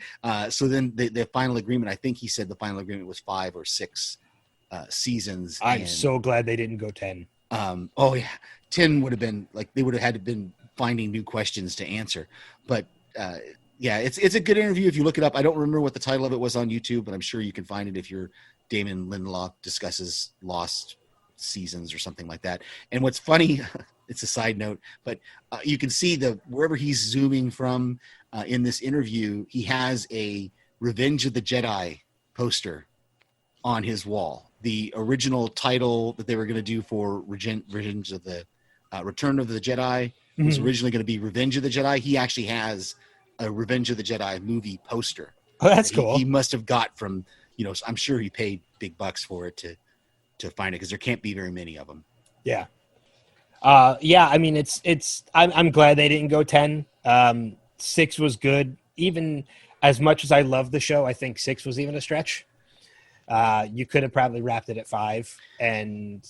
so then the final agreement, I think he said the final agreement was 5 or 6 seasons. I'm so glad they didn't go 10. Oh yeah, 10 would have been like, they would have had to been finding new questions to answer. But yeah, it's a good interview if you look it up. I don't remember what the title of it was on YouTube, but I'm sure you can find it if you're Damon Lindelof discusses Lost seasons or something like that. And what's funny, it's a side note, but you can see wherever he's zooming from in this interview, he has a Revenge of the Jedi poster on his wall. The original title that they were going to do for Revenge of the Return of the Jedi was originally going to be Revenge of the Jedi. He actually has a Revenge of the Jedi movie poster. Oh, that's cool. He must have got from, I'm sure he paid big bucks for it to find it, because there can't be very many of them. Yeah. Yeah. I mean, I'm glad they didn't go 10. 6 was good. Even as much as I love the show, I think 6 was even a stretch. You could have probably wrapped it at 5 and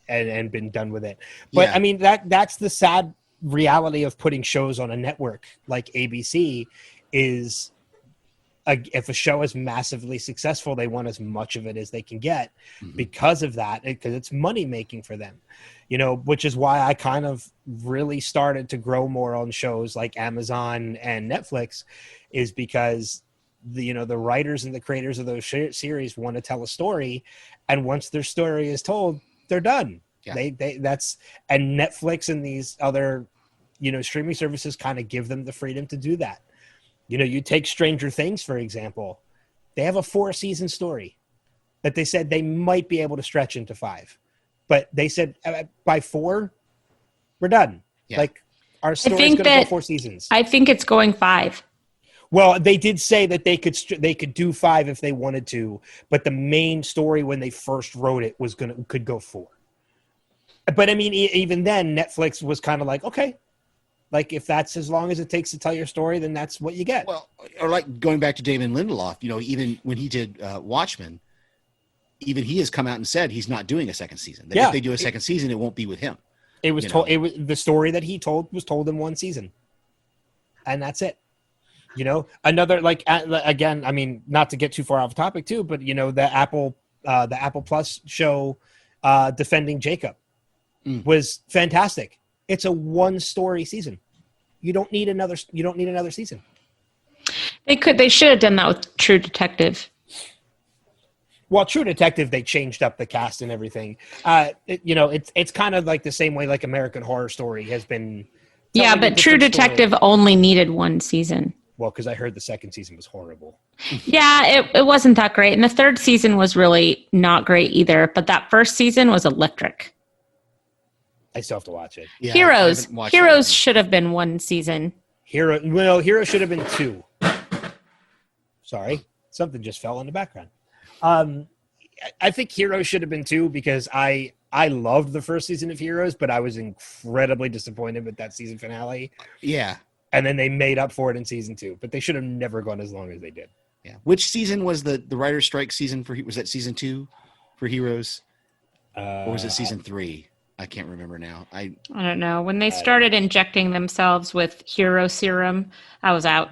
been done with it. But yeah. I mean, that's the sad reality of putting shows on a network like ABC is, if a show is massively successful, they want as much of it as they can get because of that, because it's money making for them, which is why I kind of really started to grow more on shows like Amazon and Netflix, is because the writers and the creators of those series want to tell a story, and once their story is told, they're done. Yeah. And Netflix and these other, streaming services kind of give them the freedom to do that. You take Stranger Things, for example. They have a 4-season story that they said they might be able to stretch into 5. But they said by 4, we're done. Yeah. Like, our story is going to go 4 seasons. I think it's going 5. Well, they did say that they could do 5 if they wanted to, but the main story when they first wrote it could go 4. But I mean, even then, Netflix was kind of like, okay, like if that's as long as it takes to tell your story, then that's what you get. Well, or like going back to Damon Lindelof, even when he did Watchmen, even he has come out and said he's not doing a second season. That if they do a second season, it won't be with him. It was told. It was the story that he told was told in 1 season, and that's it. Another, like, again, I mean, not to get too far off topic too, but the Apple Plus show, Defending Jacob, was fantastic. It's a 1-story season. You don't need another season. They should have done that with True Detective. Well, True Detective, they changed up the cast and everything. It's kind of like the same way like American Horror Story has been. Yeah, but True Detective only needed 1 season. Well, because I heard the second season was horrible. Yeah, it wasn't that great. And the third season was really not great either. But that first season was electric. I still have to watch it. Yeah, I Heroes. haven't watched that Heroes one. should have been one season. Hero should have been 2. Sorry, something just fell in the background. I think Heroes should have been 2 because I loved the first season of Heroes, but I was incredibly disappointed with that season finale. Yeah. And then they made up for it in season 2, but they should have never gone as long as they did. Yeah. Which season was the writer's strike season for? Was that season 2 for Heroes, or was it season 3? I can't remember now. I don't know. When they started injecting themselves with hero serum, I was out.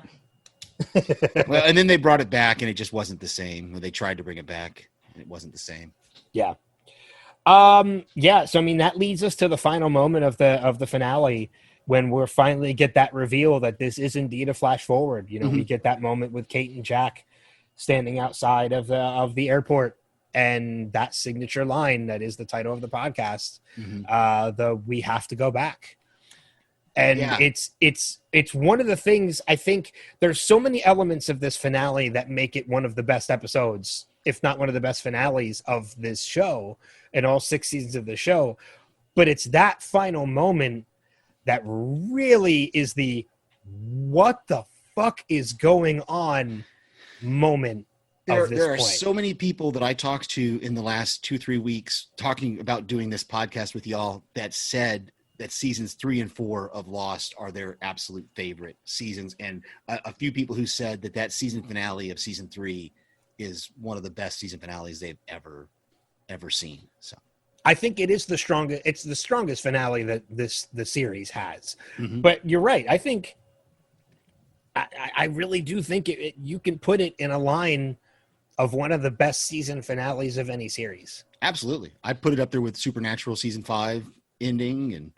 Well, and then they brought it back, and it just wasn't the same. When they tried to bring it back, and it wasn't the same. Yeah. Yeah. So I mean, that leads us to the final moment of the finale, when we're finally get that reveal that this is indeed a flash forward. You know, we get that moment with Kate and Jack standing outside of the airport, and that signature line that is the title of the podcast, the "We have to go back." And it's one of the things, I think there's so many elements of this finale that make it one of the best episodes, if not one of the best finales of this show and all 6 seasons of the show. But it's that final moment that really is the what the fuck is going on moment of this there are point. so many people that I talked to in the last 2-3 weeks talking about doing this podcast with y'all that said that seasons 3 and 4 of Lost are their absolute favorite seasons. And a few people who said that season finale of season 3 is one of the best season finales they've ever seen. So I think it is the strongest. It's the strongest finale that the series has. But you're right. I think I really do think you can put it in a line of one of the best season finales of any series. Absolutely. I put it up there with Supernatural season 5 ending and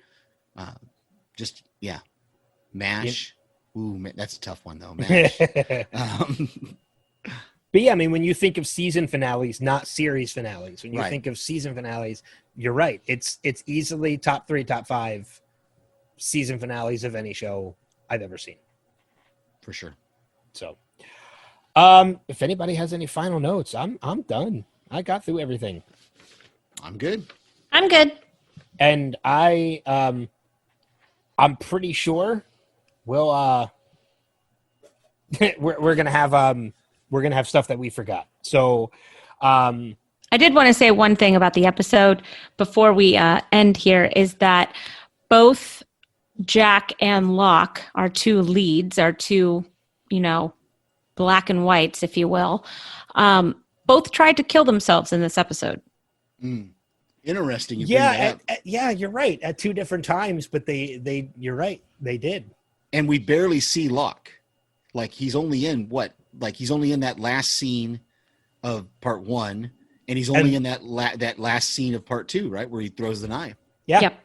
MASH. Ooh, man, that's a tough one though. MASH. But yeah, I mean, when you think of season finales, not series finales, when you think of season finales, you're right. It's easily top 3, top 5 season finales of any show I've ever seen. For sure. So, if anybody has any final notes, I'm done. I got through everything. I'm good. I'm good. And I'm pretty sure we'll we're gonna have stuff that we forgot. So I did want to say one thing about the episode before we end here is that both Jack and Locke, our two leads, our two, black and whites, if you will, both tried to kill themselves in this episode. Interesting. Yeah, you're right. At 2 different times, but you're right. They did. And we barely see Locke. Like he's only in that last scene of part 1, and he's only in that last scene of part 2, right, where he throws the knife. Yeah. Yep.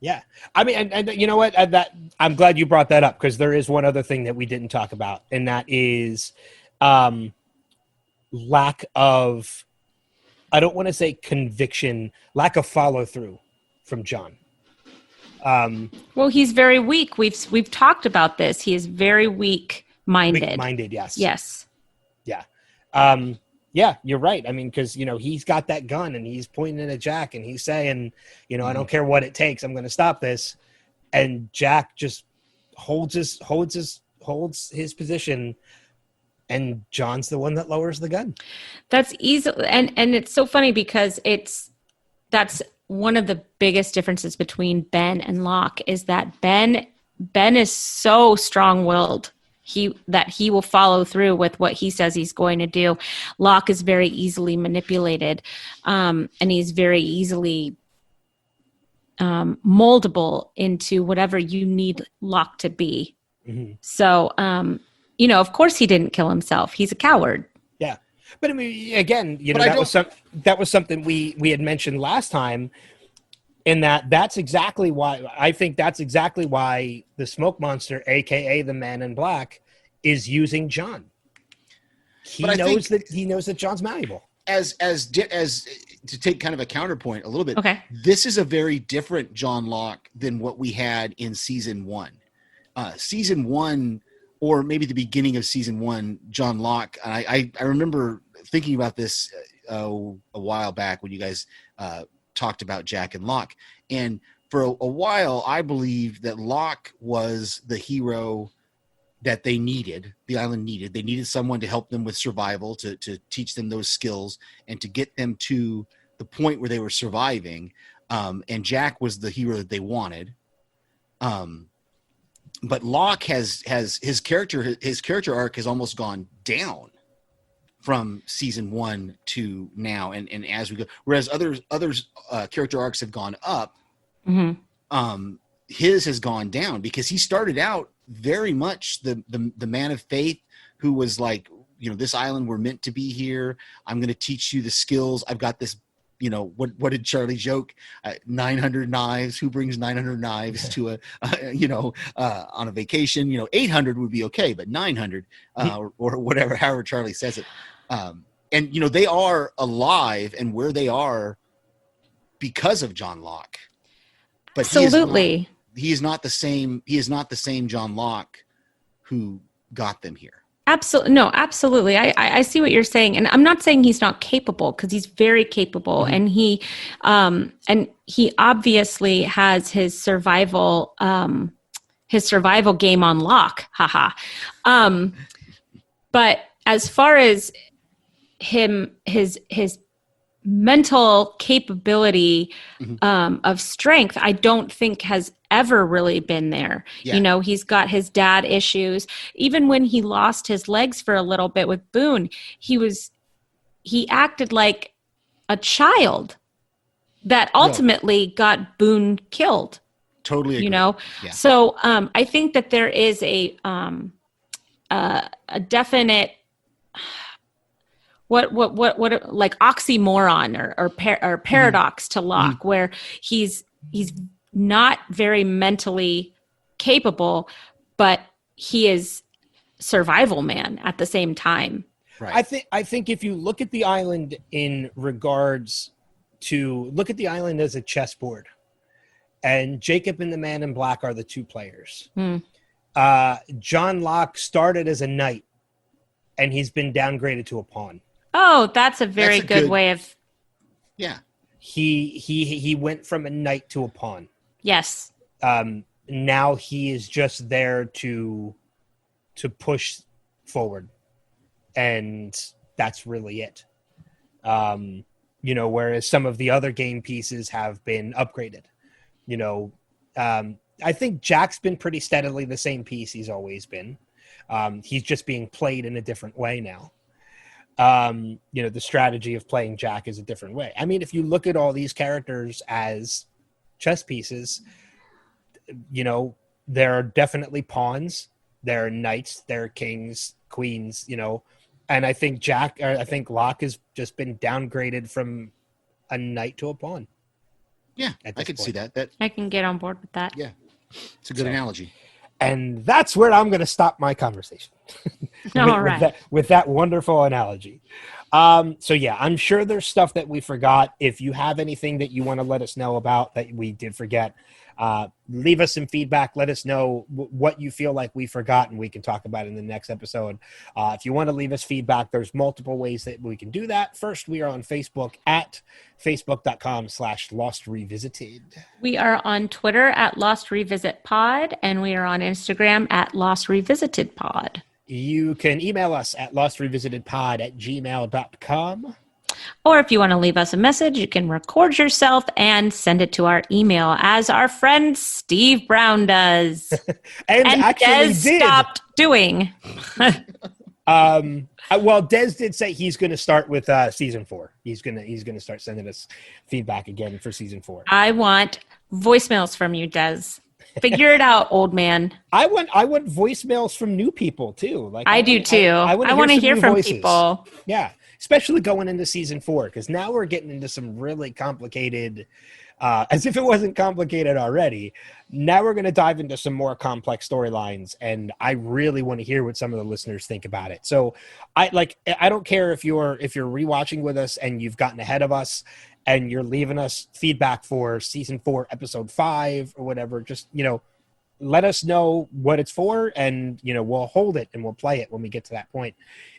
Yeah. I mean, and you know what? I'm glad you brought that up, because there is one other thing that we didn't talk about, and that is lack of, I don't want to say conviction, lack of follow through from John. Well, he's very weak. We've talked about this. He is very weak-minded. Weak-minded, yes. Yes. Yeah. Yeah, you're right. I mean, because, he's got that gun and he's pointing it at Jack and he's saying, I don't care what it takes. I'm going to stop this. And Jack just holds his position, and John's the one that lowers the gun. That's easy. And it's so funny because that's one of the biggest differences between Ben and Locke is that Ben is so strong-willed. That he will follow through with what he says he's going to do. Locke is very easily manipulated, and he's very easily moldable into whatever you need Locke to be. Mm-hmm. So, of course he didn't kill himself. He's a coward. Yeah. But I mean, again, that was something we had mentioned last time, in that's exactly why the smoke monster, aka the Man in Black, is using John. He knows that John's malleable. As to take kind of a counterpoint a little bit. Okay. This is a very different John Locke than what we had in season 1. Season 1, or maybe the beginning of season 1, John Locke. I remember thinking about this a while back when you guys talked about Jack and Locke. And for a while, I believed that Locke was the hero that they needed, the island needed. They needed someone to help them with survival, to teach them those skills, and to get them to the point where they were surviving. And Jack was the hero that they wanted. But Locke has his character arc has almost gone down from season 1 to now, and as we go, whereas others character arcs have gone up. Mm-hmm. His has gone down because he started out very much the man of faith who was like, this island, we're meant to be here. I'm going to teach you the skills. I've got this, what did Charlie joke? 900 knives. Who brings 900 knives to on a vacation? 800 would be okay, but 900 or whatever, however Charlie says it. And they are alive and where they are because of John Locke. But absolutely, he is not the same. He is not the same John Locke who got them here. Absolutely. No, absolutely. I see what you're saying. And I'm not saying he's not capable, because he's very capable. Mm-hmm. And he obviously has his survival game on lock. Haha. But as far as his mental capability of strength, I don't think has ever really been there. Yeah. He's got his dad issues. Even when he lost his legs for a little bit with Boone, he acted like a child that ultimately got Boone killed. Totally agree. Yeah. So I think that there is a definite what like oxymoron or paradox to Locke, where he's not very mentally capable, but he is survival man at the same time. Right. I think if you look at the island in regards to look at the island as a chessboard, and Jacob and the Man in Black are the two players. John Locke started as a knight, and he's been downgraded to a pawn. Oh, that's a very good way of. Yeah. He went from a knight to a pawn. Yes. Now he is just there to push forward, and that's really it. Whereas some of the other game pieces have been upgraded. I think Jack's been pretty steadily the same piece he's always been. He's just being played in a different way now. The strategy of playing Jack is a different way. I mean, if you look at all these characters as chess pieces, there are definitely pawns, there are knights, there are kings, queens, and I think Locke has just been downgraded from a knight to a pawn. Yeah, I can see that. I can get on board with that. Yeah, it's a good analogy. And that's where I'm going to stop my conversation. with that wonderful analogy. So yeah, I'm sure there's stuff that we forgot. If you have anything that you want to let us know about that we did forget, leave us some feedback. Let us know what you feel like we forgot, and we can talk about it in the next episode. If you want to leave us feedback, there's multiple ways that we can do that. First, we are on Facebook at facebook.com/Lost Revisited. We are on Twitter at Lost Revisit Pod, and we are on Instagram at Lost Revisited Pod. You can email us at lostrevisitedpod@gmail.com. Or if you want to leave us a message, you can record yourself and send it to our email, as our friend Steve Brown does. and actually stopped doing. Well, Des did say he's going to start with season 4. He's going to start sending us feedback again for season 4. I want voicemails from you, Des. Figure it out, old man. I want voicemails from new people too. Like I do too. I want to hear from people. Yeah, especially going into season 4, because now we're getting into some really complicated. As if it wasn't complicated already. Now we're going to dive into some more complex storylines, and I really want to hear what some of the listeners think about it. So, I don't care if you're rewatching with us and you've gotten ahead of us, and you're leaving us feedback for season 4, episode 5 or whatever. Just let us know what it's for, and we'll hold it and we'll play it when we get to that point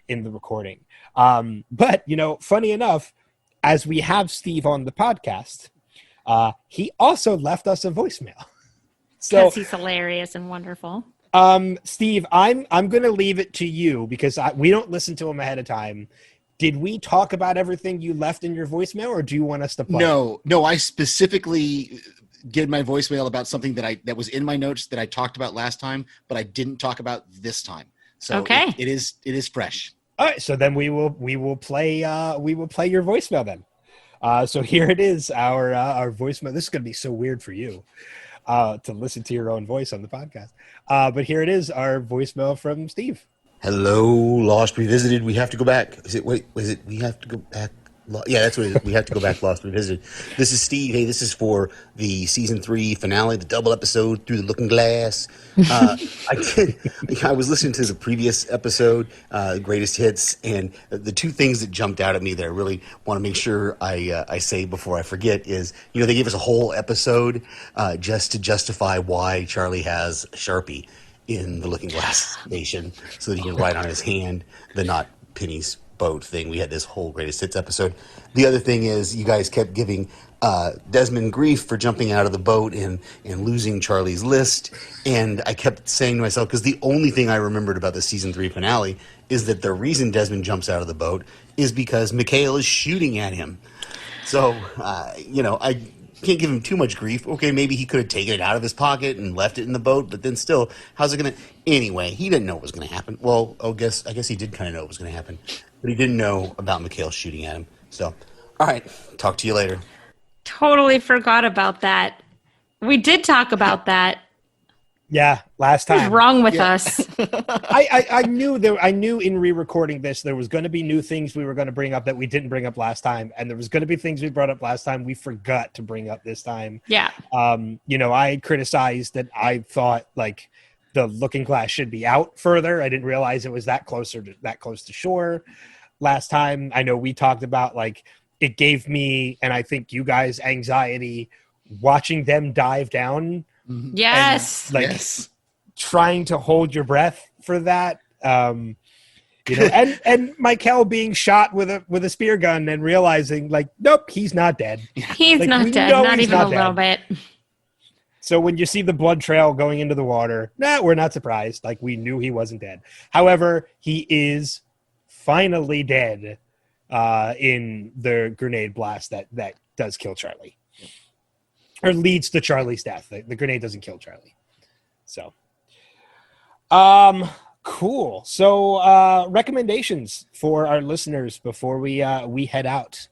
in the recording. But funny enough, as we have Steve on the podcast, he also left us a voicemail. So Because he's hilarious and wonderful. Steve, I'm going to leave it to you because we don't listen to him ahead of time. Did we talk about everything you left in your voicemail, or do you want us to play? No, I specifically did my voicemail about something that was in my notes that I talked about last time, but I didn't talk about this time. So Okay. it is fresh. All right, so then we will play your voicemail then. So here it is, our voicemail. This is going to be so weird for you to listen to your own voice on the podcast. But here it is, our voicemail from Steve. Hello, Lost Revisited. We have to go back. We have to go back? Yeah, that's what it is. We have to go back, Lost Revisited. This is Steve. Hey, this is for the season 3 finale, the double episode, Through the Looking Glass. I was listening to the previous episode, Greatest Hits, and the two things that jumped out at me that I really want to make sure I say before I forget is, they gave us a whole episode just to justify why Charlie has a Sharpie in the Looking Glass station so that he can write on his hand the Not Penny's boat thing. We had this whole Greatest Hits episode. The other thing is you guys kept giving Desmond grief for jumping out of the boat and losing Charlie's list. And I kept saying to myself, because the only thing I remembered about the season 3 finale is that the reason Desmond jumps out of the boat is because Mikhail is shooting at him. So, I can't give him too much grief. Okay, maybe he could have taken it out of his pocket and left it in the boat, but then still, how's it going to... Anyway, he didn't know what was going to happen. Well, I guess he did kind of know what was going to happen, but he didn't know about Mikhail shooting at him. So, all right, talk to you later. Totally forgot about that. We did talk about that. Yeah, last time. What's wrong with us? I knew in re-recording this there was going to be new things we were going to bring up that we didn't bring up last time, and there was going to be things we brought up last time we forgot to bring up this time. Yeah. I criticized that I thought like the Looking Glass should be out further. I didn't realize it was that close to shore last time. I know we talked about like it gave me, and I think you guys, anxiety watching them dive down. Yes. And, yes. Trying to hold your breath for that. And Michael being shot with a spear gun and realizing like, nope, he's not dead. He's like, not dead. Not even a little bit. So when you see the blood trail going into the water, we're not surprised. Like we knew he wasn't dead. However, he is finally dead in the grenade blast that does kill Charlie. Or leads to Charlie's death. The grenade doesn't kill Charlie. So, cool. So, recommendations for our listeners before we head out.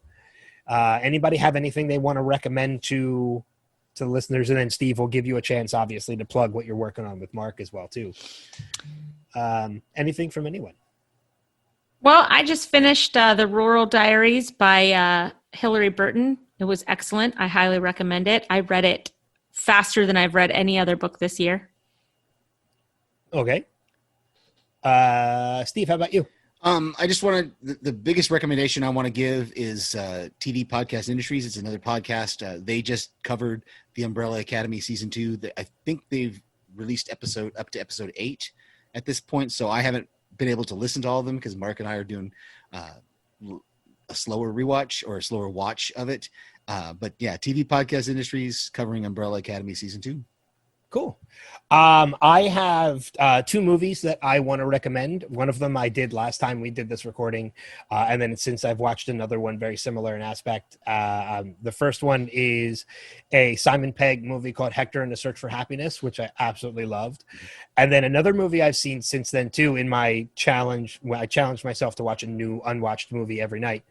Anybody have anything they want to recommend to the listeners? And then Steve will give you a chance, obviously, to plug what you're working on with Mark as well, too. Anything from anyone? Well, I just finished The Rural Diaries by Hilary Burton. It was excellent. I highly recommend it. I read it faster than I've read any other book this year. Okay. Steve, how about you? I just want to, the biggest recommendation I want to give is TV Podcast Industries. It's another podcast. They just covered the Umbrella Academy season 2. I think they've released up to episode 8 at this point. So I haven't been able to listen to all of them because Mark and I are doing a slower rewatch or a slower watch of it. But yeah, TV Podcast Industries covering Umbrella Academy season 2. Cool. I have 2 movies that I want to recommend. One of them I did last time we did this recording. And then since I've watched another one very similar in aspect. The first one is a Simon Pegg movie called Hector and the Search for Happiness, which I absolutely loved. And then another movie I've seen since then too in my challenge, when I challenged myself to watch a new unwatched movie every night,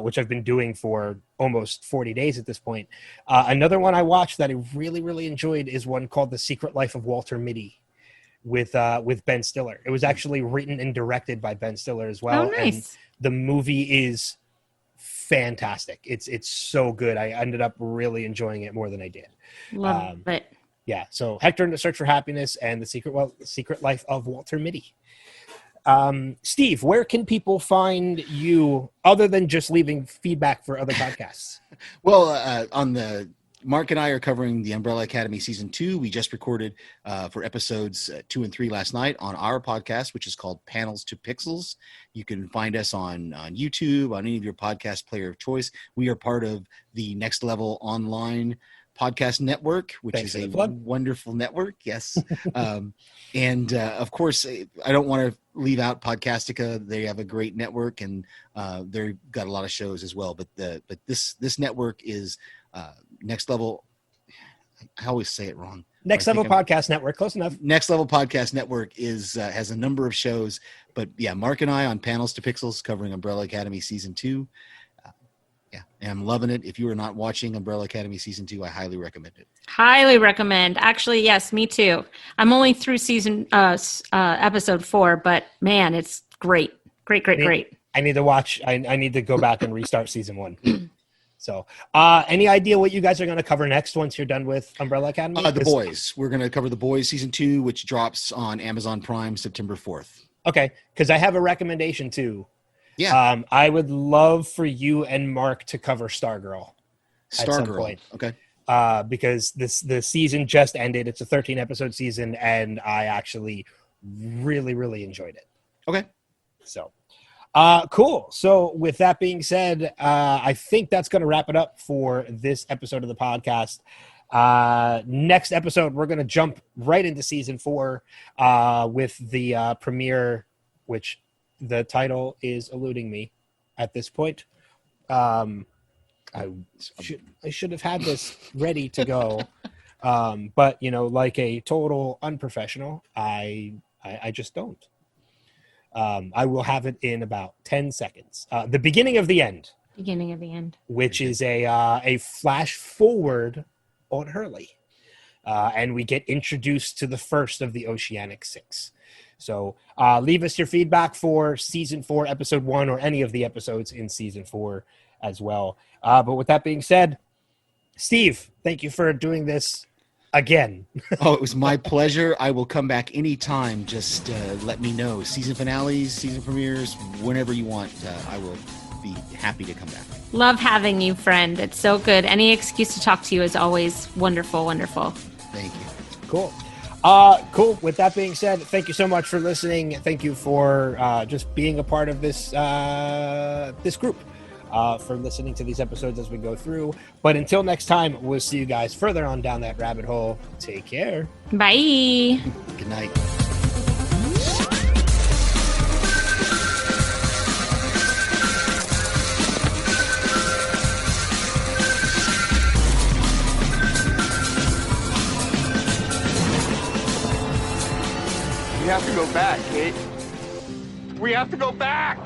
which I've been doing for almost 40 days at this point. Another one I watched that I really, really enjoyed is one called The Secret Life of Walter Mitty with Ben Stiller. It was actually written and directed by Ben Stiller as well. Oh, nice. And the movie is fantastic. It's so good. I ended up really enjoying it more than I did. Love it. Yeah. So Hector and the Search for Happiness and The Secret Life of Walter Mitty. Steve, where can people find you other than just leaving feedback for other podcasts? Well, on the Mark and I are covering the Umbrella Academy season 2. We just recorded for episodes 2 and 3 last night on our podcast, which is called Panels to Pixels. You can find us on YouTube, on any of your podcast player of choice. We are part of the Next Level Online podcast network, which is a wonderful network. Yes. And of course, I don't want to leave out Podcastica. They have a great network, and they've got a lot of shows as well. But this network is Next Level. I always say it wrong. Next Level Podcast Network. Close enough. Next Level Podcast Network is has a number of shows. But yeah, Mark and I on Panels to Pixels covering Umbrella Academy season 2. Yeah, and I'm loving it. If you are not watching Umbrella Academy season 2, I highly recommend it. Highly recommend. Actually, yes, me too. I'm only through episode 4, but man, it's great. Great. I need to watch. I need to go back and restart season 1. So, any idea what you guys are going to cover next once you're done with Umbrella Academy? The Boys. We're going to cover The Boys season 2, which drops on Amazon Prime September 4th. Okay, because I have a recommendation too. Yeah. I would love for you and Mark to cover Stargirl. Stargirl. Okay. Because the season just ended. It's a 13-episode season, and I actually really, really enjoyed it. Okay. So, cool. So with that being said, I think that's going to wrap it up for this episode of the podcast. Next episode, we're going to jump right into season 4 with the premiere, which the title is eluding me at this point. I should have had this ready to go. But like a total unprofessional, I just don't. I will have it in about 10 seconds. The beginning of the end. Beginning of the end. Which is a flash forward on Hurley. And we get introduced to the first of the Oceanic 6. So leave us your feedback for season 4, episode 1, or any of the episodes in season 4 as well. But with that being said, Steve, thank you for doing this again. Oh, it was my pleasure. I will come back anytime. Just let me know. Season finales, season premieres, whenever you want. I will be happy to come back. Love having you, friend. It's so good. Any excuse to talk to you is always wonderful, wonderful. Thank you. Cool. Cool. With that being said, thank you so much for listening. Thank you for just being a part of this this group, for listening to these episodes as we go through. But until next time, we'll see you guys further on down that rabbit hole. Take care. Bye. Good night. We have to go back, Kate. We have to go back!